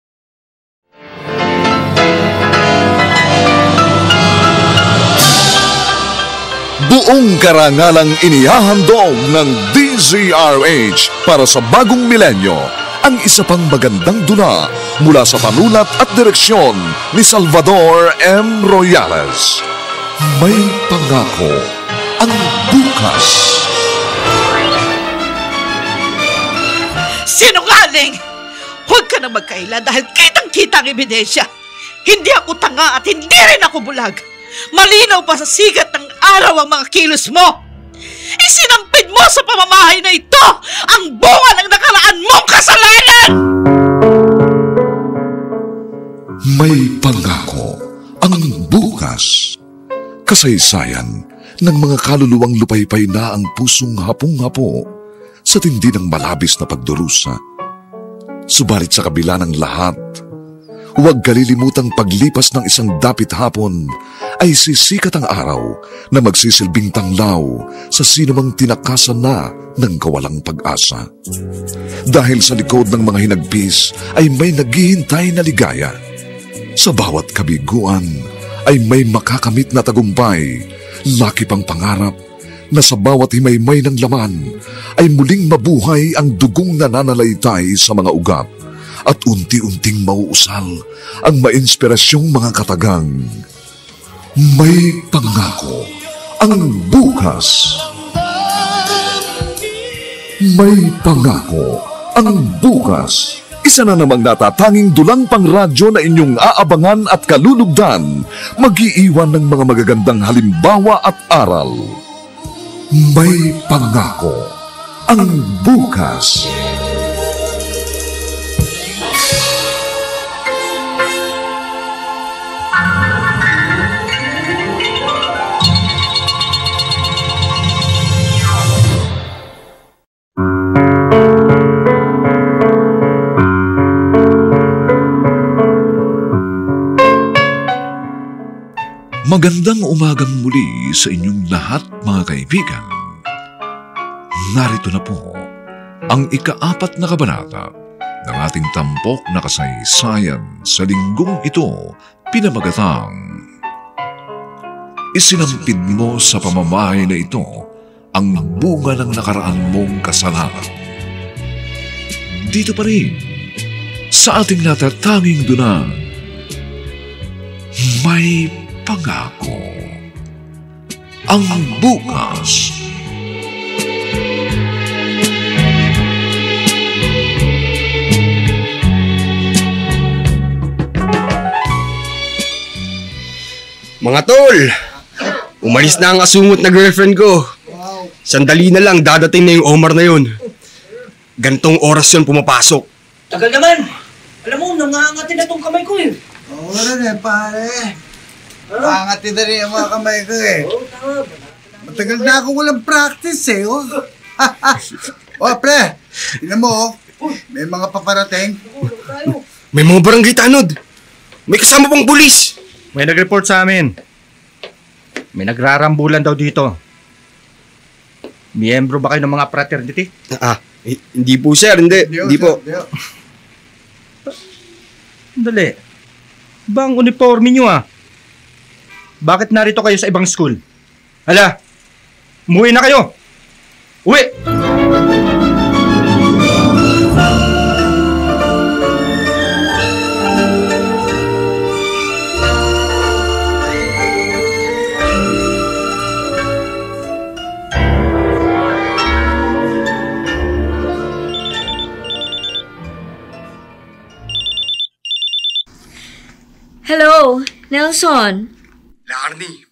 Speaker 1: Buong karangalang inihahandog ng DZRH para sa bagong milenyo ang isa pang magandang dula mula sa panulat at direksyon ni Salvador M. Royales. May pangako ang bukas.
Speaker 2: Sinungaling! Huwag ka nang magkaila dahil kitang-kita ang ebidensya. Hindi ako tanga at hindi rin ako bulag. Malinaw pa sa sikat ng araw ang mga kilos mo. Isinampid mo sa pamamahay na ito ang bunga ng nakaraan mong kasalanan!
Speaker 1: May pangako ang bukas. Kasaysayan ng mga kaluluwang lupaypay na ang pusong hapong-hapo sa tindi ng malabis na pagdurusa. Subalit sa kabila ng lahat, huwag kalilimutang paglipas ng isang dapit hapon ay sisikat ang araw na magsisilbing tanglaw sa sinumang tinakasan na ng kawalang pag-asa. Dahil sa likod ng mga hinagpis ay may naghihintay na ligaya. Sa bawat kabiguan ay may makakamit na tagumpay, laki pang pangarap na sa bawat himaymay ng laman ay muling mabuhay ang dugong nananalaytay sa mga ugat at unti-unting mauusal ang mainspirasyong mga katagang. May pangako ang bukas. May pangako ang bukas. Isa na namang natatanging dulang pangradyo na inyong aabangan at kalulugdan, mag-iiwan ng mga magagandang halimbawa at aral. May pangako ang bukas. Magandang umagang muli sa inyong lahat, mga kaibigan. Narito na po ang ika-4 na kabanata ng ating tampok na kasaysayan sa linggong ito, pinamagatang Isinampid mo sa pamamahay na ito ang bunga ng nakaraan mong kasalanan. Dito pa rin sa ating natatanging duna, may pangako ang bukas.
Speaker 6: Mga tol, umalis na ang asungot na girlfriend ko. Sandali na lang, dadating na yung Omar na yun. Gantong oras yun pumapasok.
Speaker 9: Tagal naman! Alam mo, nangangatin na tong kamay ko eh.
Speaker 10: Oo rin pare. Pangatin na rin ang mga kamay ko eh. Matagal na ako walang practice eh. Oh, pre, tingnan mo may mga paparating.
Speaker 6: May mga barangay tanod. May kasama pang pulis.
Speaker 11: May nag-report sa amin. May nagrarambulan daw dito. Miyembro ba kayo ng mga fraternity?
Speaker 6: Hindi po sir, hindi po.
Speaker 11: Dali. Ba ang uniforme nyo Bakit narito kayo sa ibang school? Hala, umuwi na kayo! Uwi!
Speaker 7: Hello, Nelson.
Speaker 6: Larnie,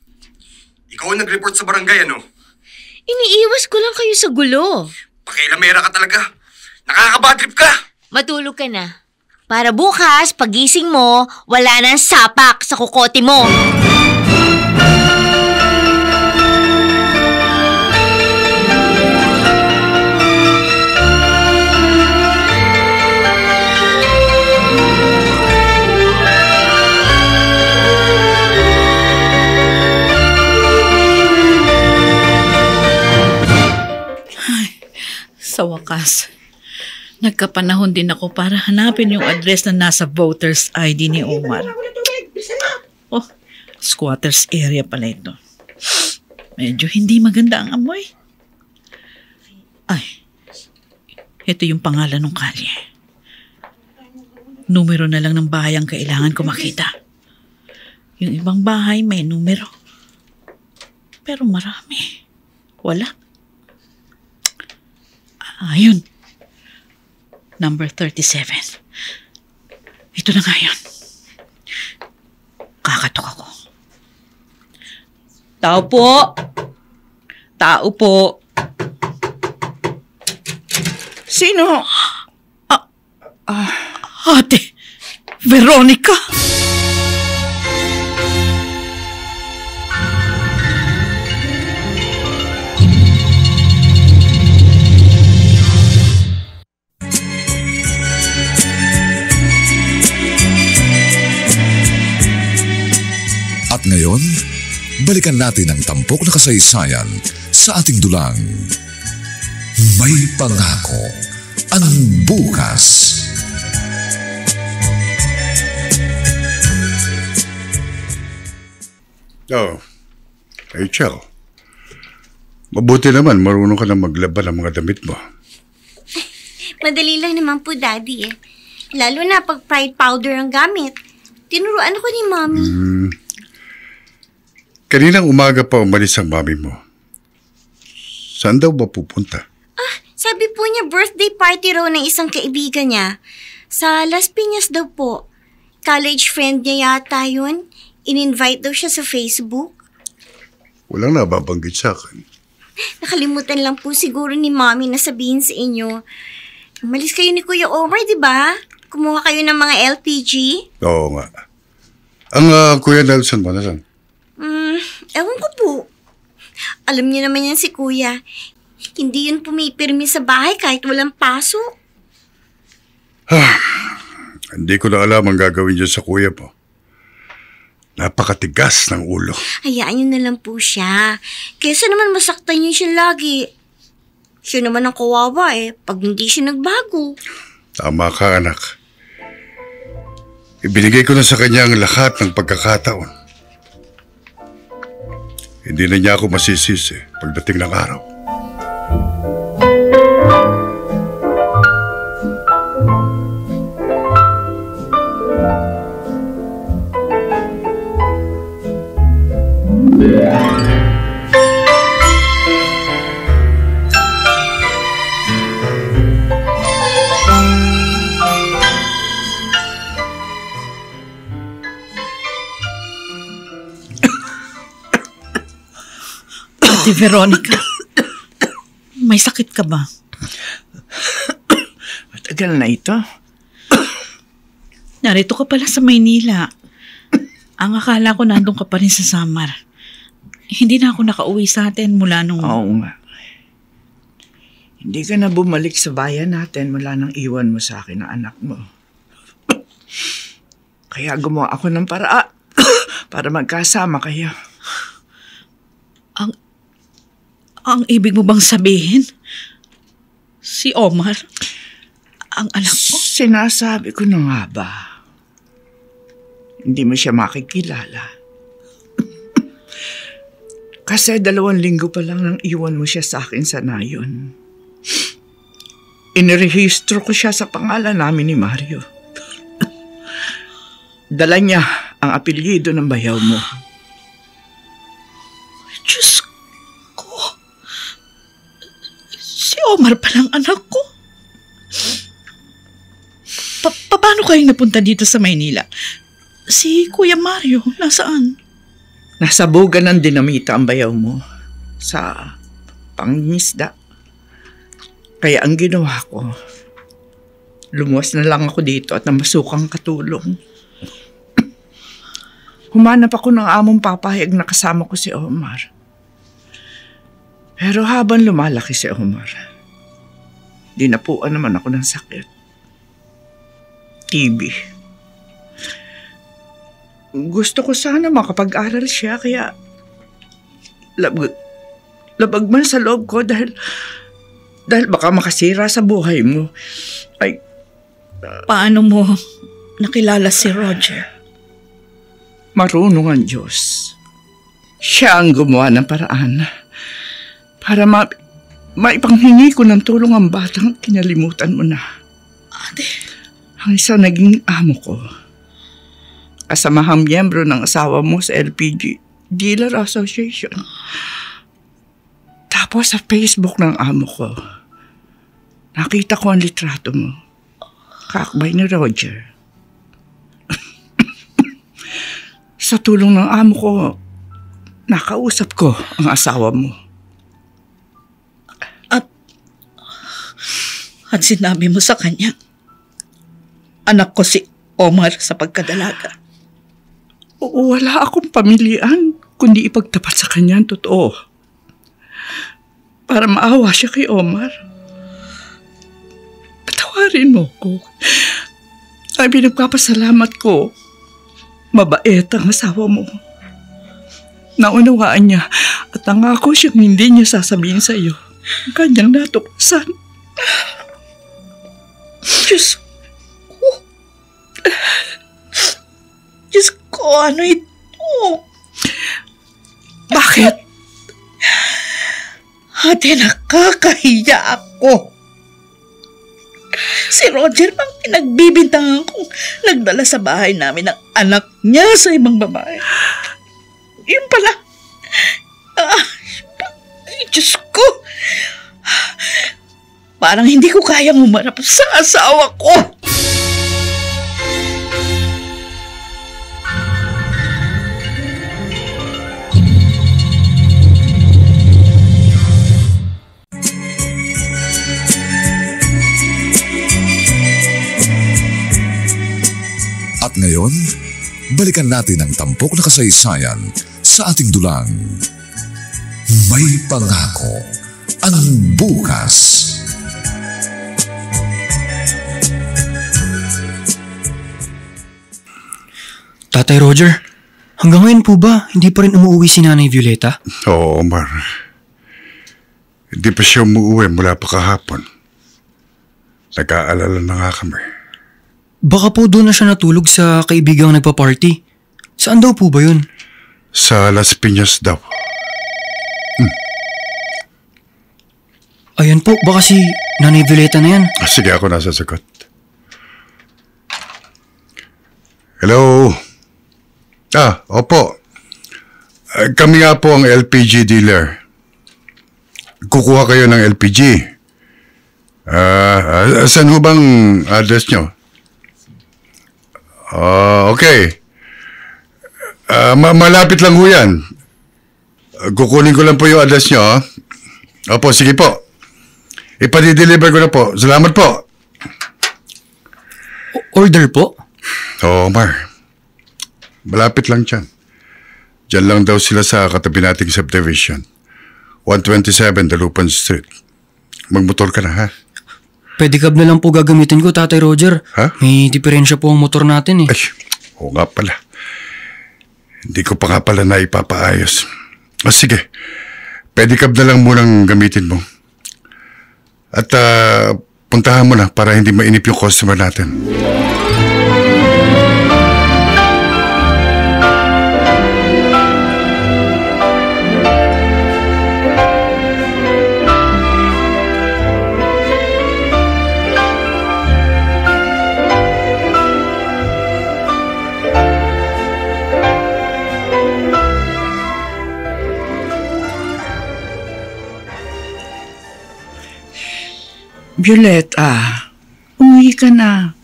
Speaker 6: ikaw ang nag-report sa barangay, ano?
Speaker 7: Iniiwas ko lang kayo sa gulo.
Speaker 6: Pakilamera ka talaga. Nakakabadrip ka.
Speaker 7: Matulog ka na. Para bukas, pagising mo, wala nang sapak sa kukote mo.
Speaker 8: Sa wakas, nagkapanahon din ako para hanapin yung address na nasa voter's ID ni Omar. Oh, squatters area pala ito. Medyo hindi maganda ang amoy. Ay, ito yung pangalan ng kalye. Numero na lang ng bahay ang kailangan ko makita. Yung ibang bahay may numero. Pero marami. Wala. Ayun. Number 37. Ito na nga yun. Kakatok ako. Tao po! Tao po!
Speaker 12: Sino?
Speaker 8: Ate! Veronica!
Speaker 1: At ngayon, balikan natin ang tampok na kasaysayan sa ating dulang. May pangako ang bukas.
Speaker 3: Oh, Rachel. Mabuti naman, marunong ka na maglaban ng mga damit mo.
Speaker 7: Madali lang naman po, Daddy eh. Lalo na pag pride powder ang gamit. Tinuruan ako ni Mommy.
Speaker 3: Kaninang umaga pa umalis ang mami mo. Saan daw ba pupunta?
Speaker 7: Sabi po niya birthday party raw ng isang kaibigan niya. Sa Las Piñas daw po. College friend niya yata yun. In-invite daw siya sa Facebook.
Speaker 3: Walang nababanggit sa akin.
Speaker 7: Nakalimutan lang po siguro ni Mommy na sabihin sa inyo. Umalis kayo ni Kuya Omar, di ba? Kumuha kayo ng mga LPG?
Speaker 3: Oo nga. Ang Kuya Nelson ba nasan?
Speaker 7: Ewan ko po. Alam niyo naman yan si Kuya. Hindi yun pumipirmi sa bahay kahit walang pasok.
Speaker 3: Hindi ko na alam ang gagawin dyan sa kuya mo. Napakatigas ng ulo.
Speaker 7: Hayaan niyo na lang po siya. Kesa naman masaktan niyo siya lagi. Siya naman ang kawawa pag hindi siya nagbago.
Speaker 3: Tama ka, anak. Ibinigay ko na sa kanya ang lahat ng pagkakataon. Hindi na niya ako masisisi pagdating ng araw.
Speaker 8: Ate Veronica, may sakit ka ba?
Speaker 12: Matagal na ito.
Speaker 8: Narito ka pala sa Maynila. Ang akala ko nandun ka pa rin sa Samar. Hindi na ako nakauwi sa atin mula nung...
Speaker 12: Oo nga. Hindi ka na bumalik sa bayan natin mula nang iwan mo sa akin ang anak mo. Kaya gumawa ako ng paraan para magkasama kayo.
Speaker 8: Ang ibig mo bang sabihin? Si Omar? Ang anak mo?
Speaker 12: Sinasabi ko na nga ba? Hindi mo siya makikilala. Kasi 2 linggo pa lang nang iwan mo siya sa akin sa nayon. Inirehistro ko siya sa pangalan namin ni Mario. Dala niya ang apelyido ng bayaw mo.
Speaker 8: Diyos ko. Si Omar palang anak ko. Paano kayong napunta dito sa Maynila? Si Kuya Mario, nasaan?
Speaker 12: Nasa buga ng dinamita ang bayaw mo sa pangingisda. Kaya ang ginawa ko, lumuwas na lang ako dito at namasukang katulong. Humanap ako ng among papayag na kasama ko si Omar. Pero habang lumalaki si Omar, dinapuan naman ako ng sakit. TB. Gusto ko sana makapag-aral siya kaya labag man sa loob ko dahil Dahil baka makasira sa buhay mo. Ay,
Speaker 8: Paano mo nakilala si Roger?
Speaker 12: marunong ang Diyos. Siya ang gumawa ng paraan para maipanghingi ko ng tulong ang batang kinalimutan mo na.
Speaker 8: Ate,
Speaker 12: Ang isa naging amo ko. Kasamahang miyembro ng asawa mo sa LPG Dealer Association. Tapos sa Facebook ng amo ko, nakita ko ang litrato mo. Kakbay ni Roger. Sa tulong ng amo ko, nakausap ko ang asawa mo.
Speaker 8: at sinabi mo sa kanya, anak ko si Omar sa pagkadalaga.
Speaker 12: Wala akong pamilian, kundi ipagtapat sa kanya ang totoo. Para maawa siya kay Omar. Patawarin mo ko. Ay pinagpapasalamat ko. Mabait ang asawa mo. Naunawaan niya at nangako siyang hindi niya sasabihin sa iyo ang kanyang natuklasan.
Speaker 8: Diyos ko. Diyos ko, ano ito?
Speaker 12: Bakit?
Speaker 8: Ate, nakakahiya ako. Si Roger pang pinagbibintangan kong nagdala sa bahay namin ng anak niya sa ibang babae. Yun pala. Ay, Diyos ko. Parang hindi ko kayang humarap sa asawa ko.
Speaker 1: At ngayon, balikan natin ang tampok na kasaysayan sa ating dulang. May pangako ang bukas.
Speaker 4: Tatay Roger, hanggang ngayon po ba hindi pa rin umuwi si Nanay Violeta?
Speaker 3: Oo, Omar. Hindi pa siya umuwi mula pa kahapon. Nag-aalala na nga kami.
Speaker 4: Baka po doon na siya natulog sa kaibigang nagpa-party. Saan daw po ba yun?
Speaker 3: Sa Las Piñas daw.
Speaker 4: Ayan po, baka si Nanay Violeta na yan.
Speaker 3: Sige, ako nasasagot. Hello? Opo. Kami nga po ang LPG dealer. Kukuha kayo ng LPG. Saan ho bang address nyo? Okay. Malapit lang ho yan. Kukunin ko lang po yung address nyo. Opo, sige po. Ipadi-deliver ko na po. Salamat po.
Speaker 4: Order po?
Speaker 3: Oo, Omar. Malapit lang dyan. Diyan lang daw sila sa katabi nating subdivision. 127 Dalupan Street. Magmotor ka na, ha?
Speaker 4: Pedicab na lang po gagamitin ko, Tatay Roger.
Speaker 3: Ha?
Speaker 4: May diferensya po ang motor natin eh.
Speaker 3: Ay, oo nga pala. Hindi ko pa nga pala na ipapaayos. Sige, pedicab na lang munang gamitin mo. At puntahan mo na para hindi mainip yung customer natin.
Speaker 12: Violeta, umuwi ka na.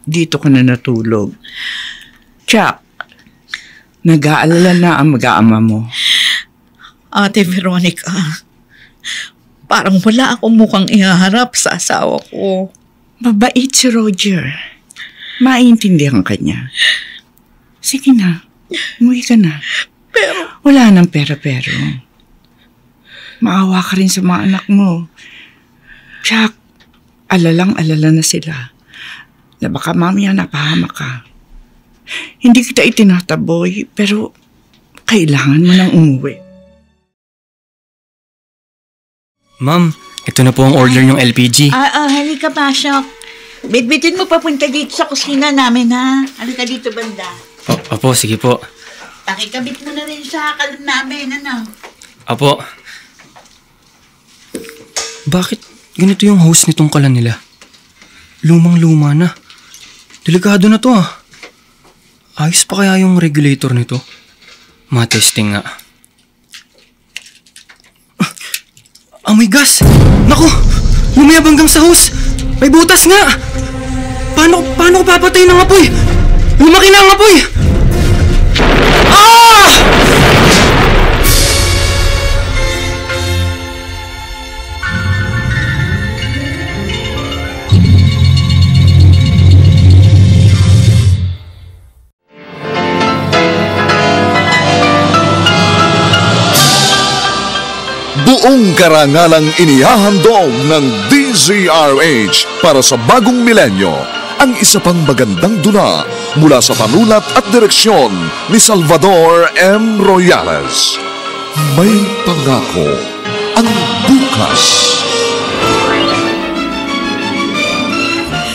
Speaker 12: Dito ka na natulog. Chuck, nag-aalala na ang mag-aama mo.
Speaker 8: Ate Veronica, parang wala akong mukhang ihaharap sa asawa ko.
Speaker 12: Mabait si Roger. Maintindihan ka niya. Sige na, umuwi ka na.
Speaker 8: Pero
Speaker 12: wala nang pera-pero. Maawa ka rin sa mga anak mo. Chuck, alalang-alala na sila na baka mamaya napahamak ka. Hindi kita itinataboy, pero kailangan mo nang umuwi.
Speaker 4: Ma'am, Ito na po ang order yung LPG.
Speaker 8: Halika, Pasok. Bitbitin mo papunta dito sa kusina namin, ha? Halika dito, banda.
Speaker 4: Opo, sige po.
Speaker 8: Pakikabit mo na rin sa kalan namin, ano?
Speaker 4: Opo. Bakit ganito yung hose nitong kalan nila? Lumang-luma na. Delikado na to, ah. Ayos pa kaya yung regulator nito? Ma-testing nga. Amoy gas! Naku! Lumayab hanggang sa hose! May butas nga! Paano ko papatay ng apoy? Lumaki na ang apoy! Ah!
Speaker 1: Buong karangalang inihahandog ng DZRH para sa bagong milenyo ang isa pang magandang dula mula sa panulat at direksyon ni Salvador M. Royales. May pangako ang bukas.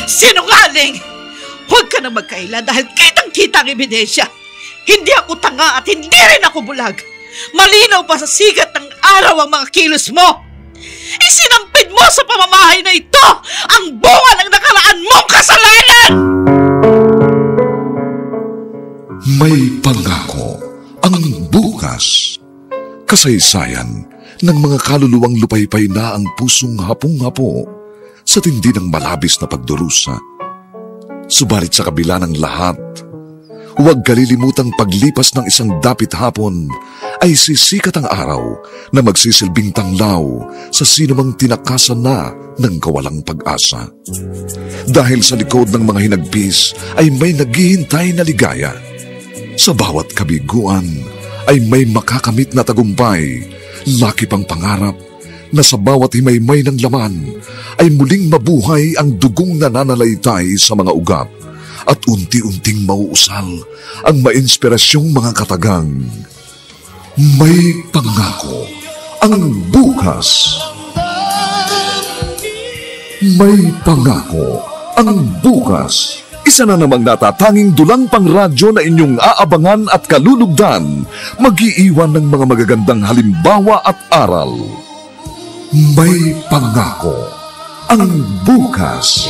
Speaker 2: Sinungaling! Huwag ka nang magkaila dahil kitang-kita ang ebidensya. Hindi ako tanga at hindi rin ako bulag. Malinaw pa sa sikat ng araw ang mga kilos mo. Isinampid mo sa pamamahay na ito ang bunga ng nakaraan mong kasalanan!
Speaker 1: May pangako ang bukas. Kasaysayan ng mga kaluluwang lupaypay na ang pusong hapong-hapo sa tindi ng malabis na pagdurusa. Subalit sa kabila ng lahat, huwag kalilimutang paglipas ng isang dapit hapon ay sisikat ang araw na magsisilbing tanglaw sa sinumang tinakasan na ng kawalang pag-asa. Dahil sa likod ng mga hinagpis ay may naghihintay na ligaya. Sa bawat kabiguan ay may makakamit na tagumpay, laki pang pangarap na sa bawat himaymay ng laman ay muling mabuhay ang dugong nananalaytay sa mga ugat at unti-unting mauusal ang mainspirasyong mga katagang. May pangako ang bukas. May pangako ang bukas. Isa na namang natatanging dulang pangradyo na inyong aabangan at kalulugdan, mag-iiwan ng mga magagandang halimbawa at aral. May pangako ang bukas.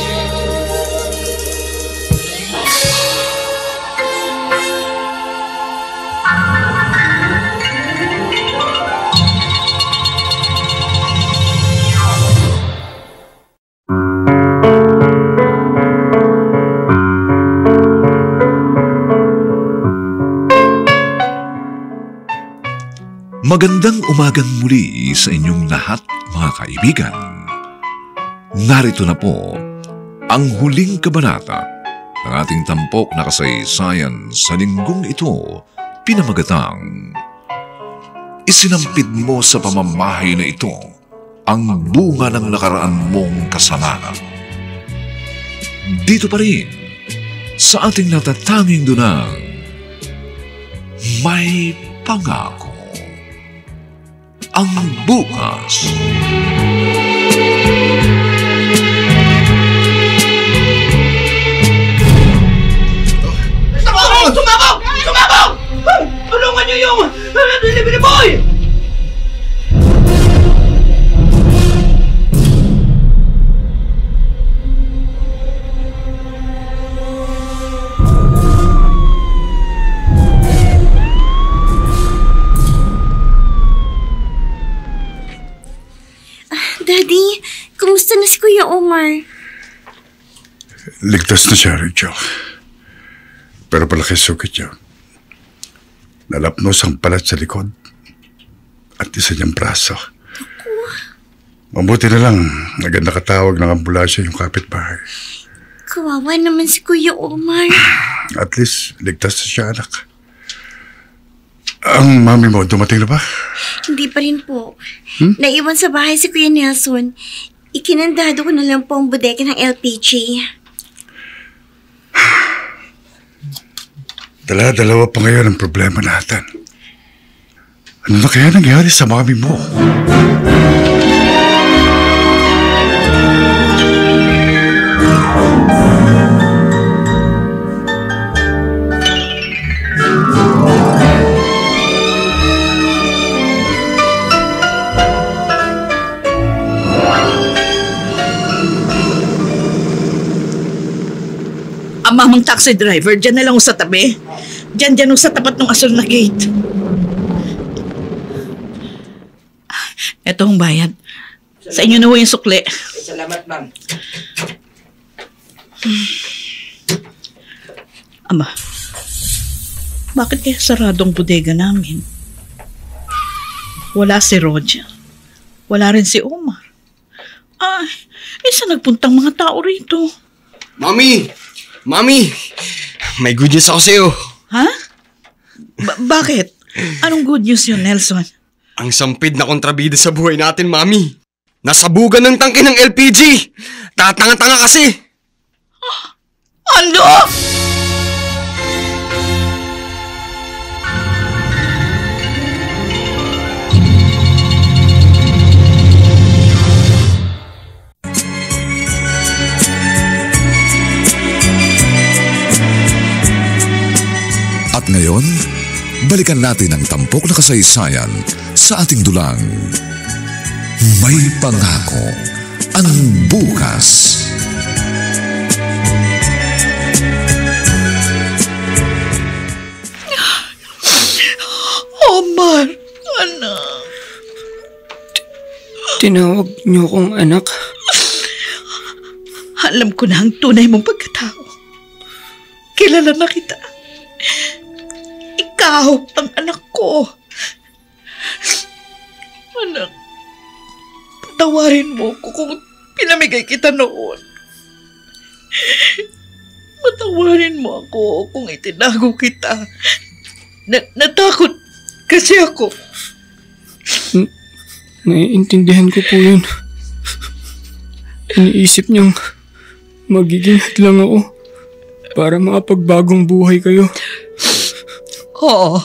Speaker 1: Magandang umagang muli sa inyong lahat, mga kaibigan. Narito na po ang huling kabanata ng ating tampok na kasaysayan sa linggong ito, pinamagatang Isinampid mo sa pamamahay na ito ang bunga ng nakaraan mong kasalanan. Dito pa rin sa ating natatanging dunang May Pangako ang bukas.
Speaker 9: Tumabog! Tulungan niyo yung delivery boy!
Speaker 7: Daddy, kumusta na si Kuya Omar?
Speaker 3: Ligtas na siya, Rachel. Pero palaki sukit niya. Nalapnos ang palat sa likod at isa niyang braso. Mabuti na lang, agad nakatawag ng ambulansya yung kapitbahay.
Speaker 7: Kawawa naman si Kuya Omar.
Speaker 3: At least, ligtas na siya, anak. Ang mami mo, dumating na ba?
Speaker 7: Hindi pa rin po. Naiwan sa bahay si Kuya Nelson. Ikinandado ko na lang po ang bodega ng LPG.
Speaker 3: Dala-dalawa pa ngayon ang problema natin. Ano na kaya nangyari sa mami mo?
Speaker 8: mamang taxi driver, dyan na lang sa tabi. Dyan sa tapat ng asul na gate. Ito ang bayad. Sa inyo na ho yung sukli.
Speaker 9: Salamat, ma'am.
Speaker 8: Ama, bakit kaya sarado ang bodega namin? Wala si Roger. Wala rin si Omar. Ay, saan nagpuntang mga tao rito?
Speaker 6: Mami! Mami! May good news ako sa'yo.
Speaker 8: Ha? Bakit? Anong good news yun, Nelson?
Speaker 6: Ang sampid na kontrabida sa buhay natin, Mami. Nasabugan ng tangke ng LPG. Tatanga-tanga kasi.
Speaker 8: Ano?
Speaker 1: At ngayon, balikan natin ang tampok na kasaysayan sa ating dulang. May pangako ang bukas.
Speaker 2: Omar, anak.
Speaker 4: Tinawag niyo akong anak.
Speaker 2: Alam ko na ang tunay mong pagkatao. Kilala na kita. Ikaw ang anak ko. Anak, patawarin mo ko kung pinamigay kita noon. Patawarin mo ako kung itinago kita. Natakot kasi ako.
Speaker 4: Naiintindihan ko po yun. Iniisip niyang magiging hadlang ako para makapagbagong buhay kayo.
Speaker 2: Oo.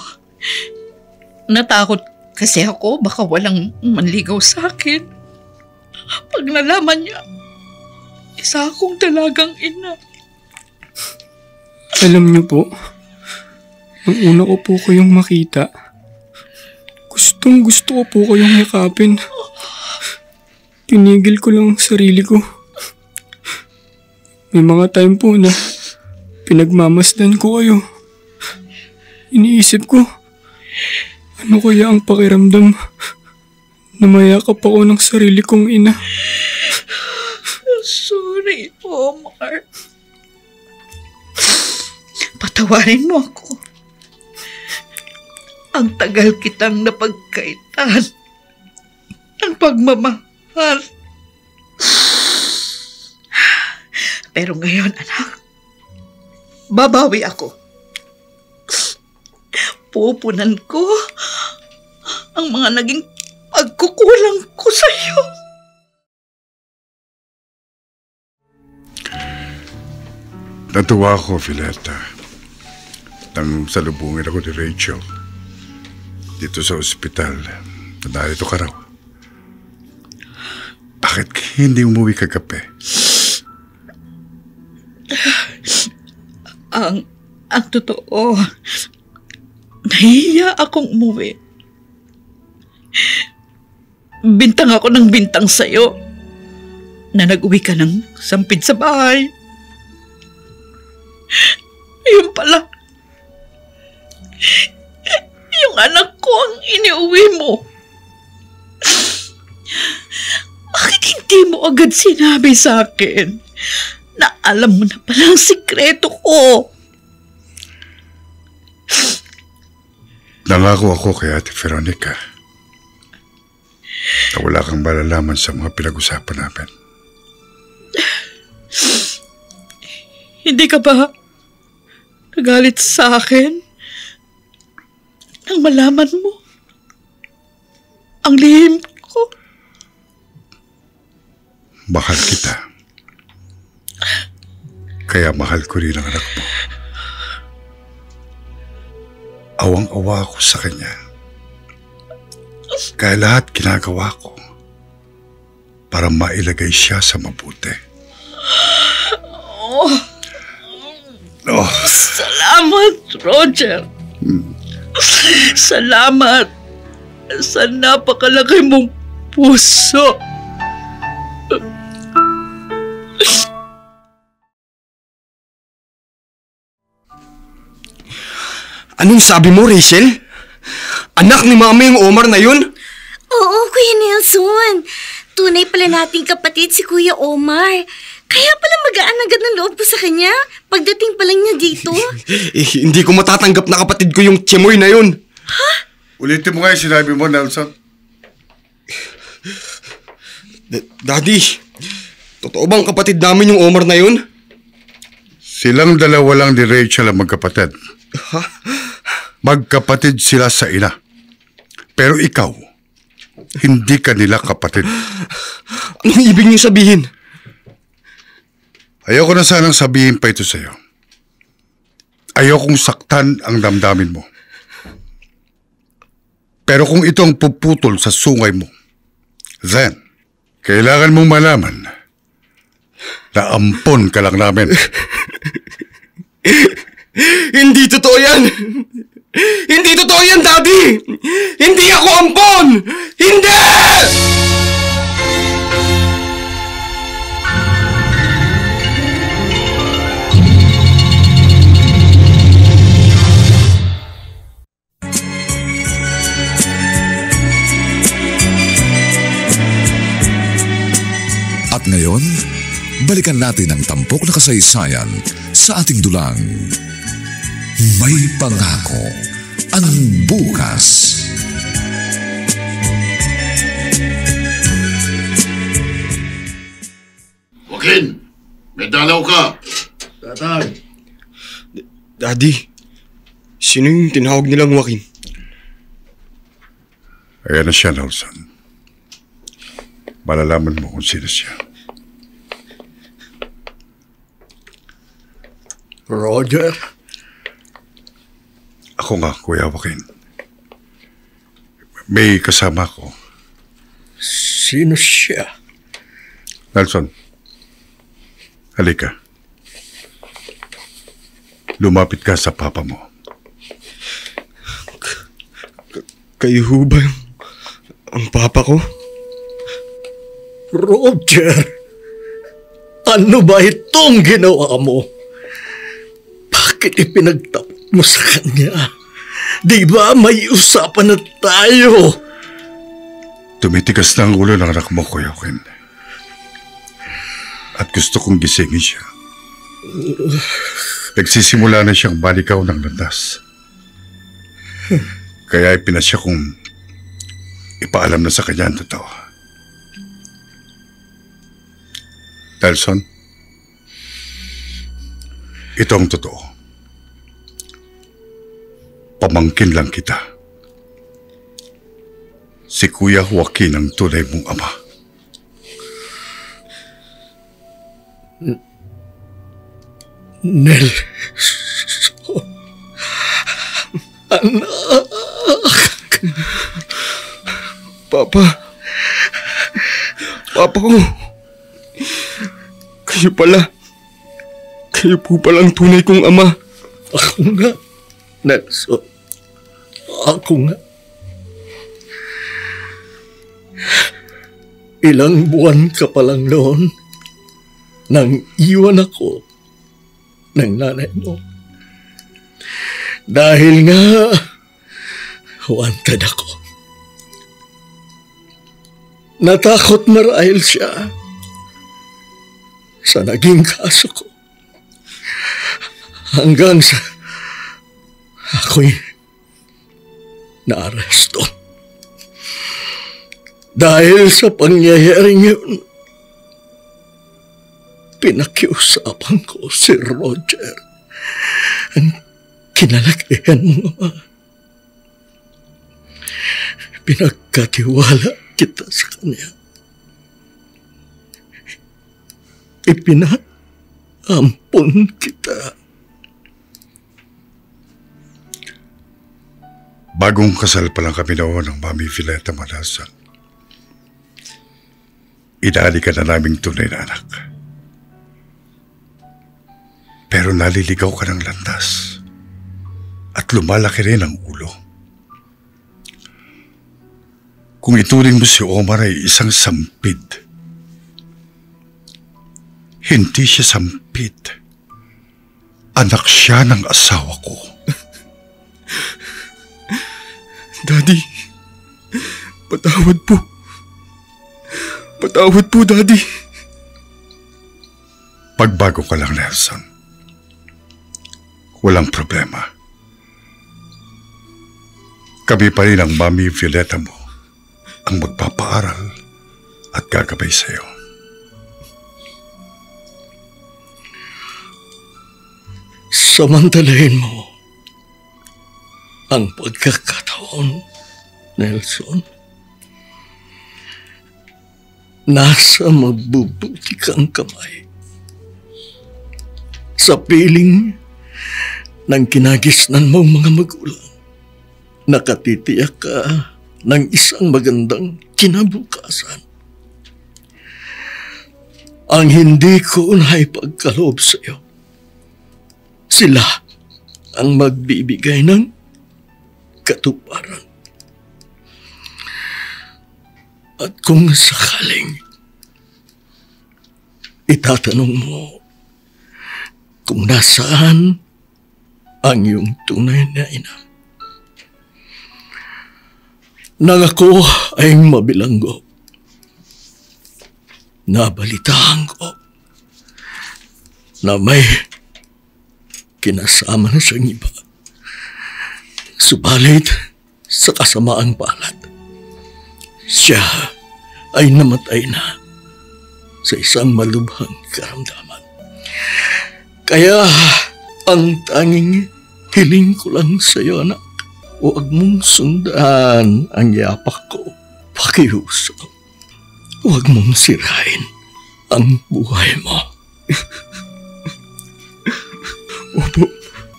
Speaker 2: Natakot kasi ako baka walang manligaw sa akin. Pag nalaman niya, isa akong dalagang ina.
Speaker 4: Alam niyo po, nung una ko po kayong makita, gustong gusto ko po kayong yakapin. Tinigil ko lang ang sarili ko. May mga time po na pinagmamasdan ko kayo. Iniisip ko, ano kaya ang pakiramdam na mayakap ako ng sarili kong ina?
Speaker 2: Sorry, Omar. Patawarin mo ako. Ang tagal kitang napagkaitan ng pagmamahal. Pero ngayon, anak, babawi ako. Pupunan ko ang mga naging pagkukulang ko sa iyo.
Speaker 3: Natuwa ako, Fileta, nang salubungin ako ni Rachel dito sa ospital na narito ka raw. Bakit hindi umuwi kagabi?
Speaker 2: Ang totoo, nahihiya akong umuwi. Bintang ako ng bintang sa'yo na nag-uwi ka ng sampid sa bahay. Yun pala, yung anak ko ang iniuwi mo. Bakit hindi mo agad sinabi sa akin na alam mo na pala ang sikreto ko?
Speaker 3: Nangako ako kay Ate Veronica na wala kang malalaman sa mga pinag-usapan namin.
Speaker 2: Hindi ka ba nagalit sa akin nang malaman mo ang lihim ko?
Speaker 3: Mahal kita. Kaya mahal ko rin ang anak mo. Awang-awa ako sa kanya. Kaya lahat ginagawa ko para mailagay siya sa mabuti.
Speaker 2: Salamat, Roger. Salamat sa napakalaki mong puso.
Speaker 6: Anong sabi mo, Rachel? Anak ni Mama yung Omar na yun?
Speaker 7: Oo, Kuya Nelson. Tunay pala nating kapatid si Kuya Omar. Kaya pala magaan agad ng loob ko sa kanya pagdating pa lang niya dito.
Speaker 6: Hindi ko matatanggap na kapatid ko yung Chemoy na yun.
Speaker 7: Ha?
Speaker 3: Ulitin mo nga yung sinabi mo, Nelson.
Speaker 6: Daddy, totoo bang kapatid namin yung Omar na yun?
Speaker 3: Silang dalawa lang ni Rachel ang magkapatid.
Speaker 6: Ha?
Speaker 3: Magkapatid sila sa ina. Pero ikaw, hindi ka nila kapatid.
Speaker 6: Anong ibig niyo sabihin?
Speaker 3: Ayoko na sanang sabihin pa ito sa'yo. Ayokong saktan ang damdamin mo. Pero kung ito ang puputol sa sungay mo, then, kailangan mong malaman na ampon ka lang namin.
Speaker 6: Hindi totoo yan! Hindi totoo yan, Daddy! Hindi ako ampon! Hindi!
Speaker 1: At ngayon, balikan natin ang tampok na kasaysayan sa ating dulang. May pangako ang bukas.
Speaker 3: Joaquin, may dalaw ka.
Speaker 10: Tatay.
Speaker 6: Daddy, sino yung tinawag nilang Joaquin?
Speaker 3: Ayan na siya, Nelson. Malalaman mo kung sino siya.
Speaker 10: Roger?
Speaker 3: Ako nga, Kuya Joaquin. May kasama ko.
Speaker 10: Sino siya?
Speaker 3: Nelson, halika. Lumapit ka sa papa mo.
Speaker 6: Kayo ho ba ang papa ko?
Speaker 10: Roger, ano ba itong ginawa mo? Bakit ipinagtapot mo sa kanya? Di ba may usapan na tayo?
Speaker 3: Tumitigas na ang ulo ng anak mo, Kuya Joaquin. At gusto kong gisingin siya. Nagsisimula na siyang balikaw ng landas. Kaya ipinasya kong ipaalam na sa kanya ang totoo. Nelson, ito ang totoo. Pamangkin lang kita. Si Kuya Joaquin ang tunay mong ama.
Speaker 10: Nelson, anak.
Speaker 6: Papa ko. Kayo po palang tunay kong ama.
Speaker 10: Ako nga, Nelson. Ako nga. Ilang buwan ka pa lang noon nang iwan ako ng nanay mo. Dahil nga, wanted ako. Natakot marahil siya sa naging kaso ko. Hanggang sa ako'y naaresto. Dahil sa pangyayaring yun, pinakiusapan ko si Roger, ang kinalakihan mo nga. Pinagkatiwala kita sa kanya. Ipinaampon kita.
Speaker 3: Bagong kasal pa lang kami noon ng Mami Villeta Manasan. Inali ka na naming tunay na anak. Pero naliligaw ka ng landas. At lumalaki rin ang ulo. Kung ituring mo si Omar ay isang sampid, hindi siya sampid. Anak siya ng asawa ko.
Speaker 6: Daddy, patawad po. Patawad po, Daddy.
Speaker 3: Pagbago ka lang, Nelson. Walang problema. Kami pa rin ang Mami Violeta mo ang magpapaaral at gagabay sa iyo.
Speaker 10: Samantalahin mo ang pagkakataon, Nelson. Nasa mabubuti kang kamay. Sa piling ng kinagisnan mong mga magulang, nakatitiyak ka ng isang magandang kinabukasan. Ang hindi ko naipagkaloob sa iyo, sila ang magbibigay ng katuparan. At kung sakaling itatanong mo kung nasaan ang iyong tunay na ina, nang ako ay mabilanggo, nabalitaan ko na may kinasama na siyang iba. Subalit sa kasamaang palad, siya ay namatay na sa isang malubhang karamdaman. Kaya ang tanging hiling ko lang sa iyo, anak, huwag mong sundan ang yapak ko. Pakiuso, huwag mong sirain ang buhay mo.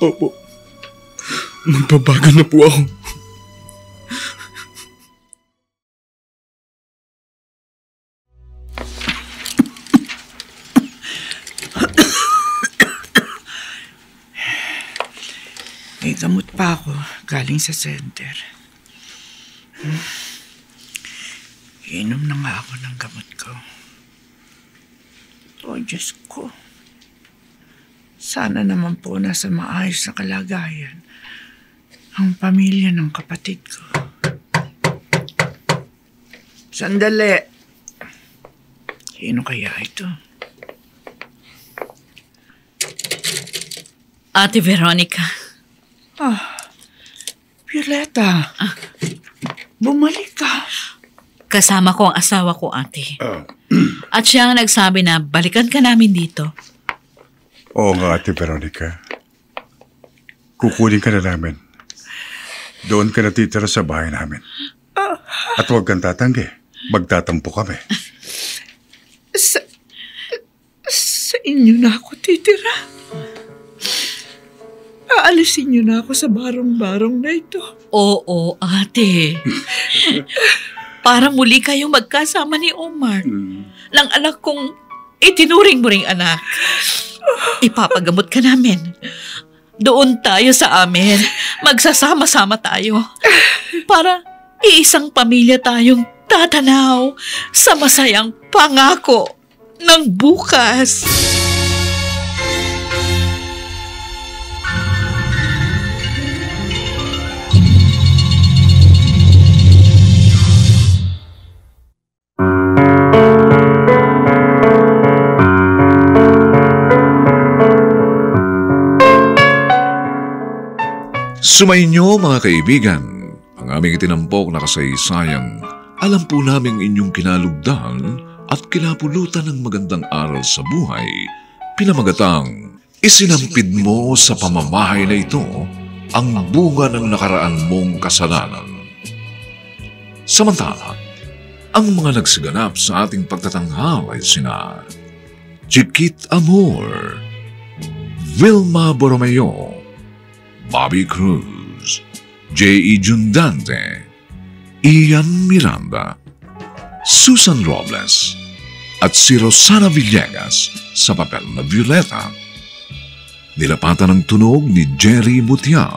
Speaker 6: Opo. Magbabago na po ako.
Speaker 12: May gamot pa ako galing sa center. Inom na nga ako ng gamot ko. Oh, Diyos ko. Sana naman po nasa maayos na kalagayan ang pamilya ng kapatid ko. Sandali. Sino kaya ito?
Speaker 8: Ate Veronica.
Speaker 12: Violeta. Bumalik ka.
Speaker 8: Kasama ko ang asawa ko, ate. At siya ang nagsabi na balikan ka namin dito.
Speaker 3: Oo nga, Ate Veronica. Kukunin ka na namin. Doon ka natitira sa bahay namin. At huwag kang tatanggi. Magtatampo kami.
Speaker 12: Sa inyo na ako titira. Aalisin niyo na ako sa barong-barong na ito.
Speaker 8: Oo, ate. Para muli kayong magkasama ni Omar. Ng anak kong itinuring mo ring anak. Ipapagamot ka namin. Doon tayo sa amin. Magsasama-sama tayo. Para iisang pamilya tayong tatanaw sa masayang pangako ng bukas.
Speaker 1: Sumainyo mga kaibigan, ang aming itinampok na kasaysayang alam po naming inyong kinalugdan at kinapulutan ng magandang aral sa buhay, pinamagatang isinampid mo sa pamamahay na ito ang bunga ng nakaraan mong kasalanan. Samantala, ang mga nagsiganap sa ating pagtatanghal ay sina Chiquit Amor, Vilma Borromeo, Bobby Cruz, J.E. Jundante, Ian Miranda, Susan Robles, at si Rosana Villegas sa papel na Violeta. Nilapatan ng tunog ni Jerry Mutia.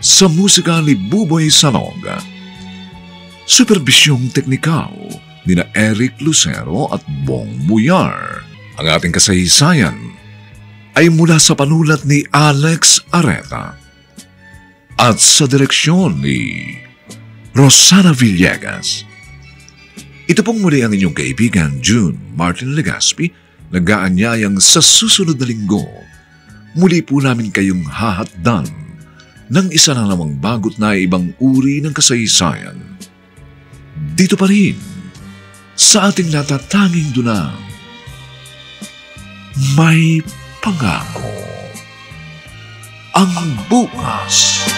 Speaker 1: Sa musika ni Buboy Salog. Superbisyong teknikal ni na Eric Lucero at Bong Buyar. Ang ating kasaysayan ay mula sa panulat ni Alex Areta. at sa direksyon ni Rosana Villegas. Ito pong muli ang inyong kaibigan June Martin Legaspi, nag-aanyayang sa susunod na linggo. Muli po namin kayong hahatdan ng isa na namang bagot na ibang uri ng kasaysayan. Dito pa rin sa ating natatanging dunang May Pangako ang Bukas.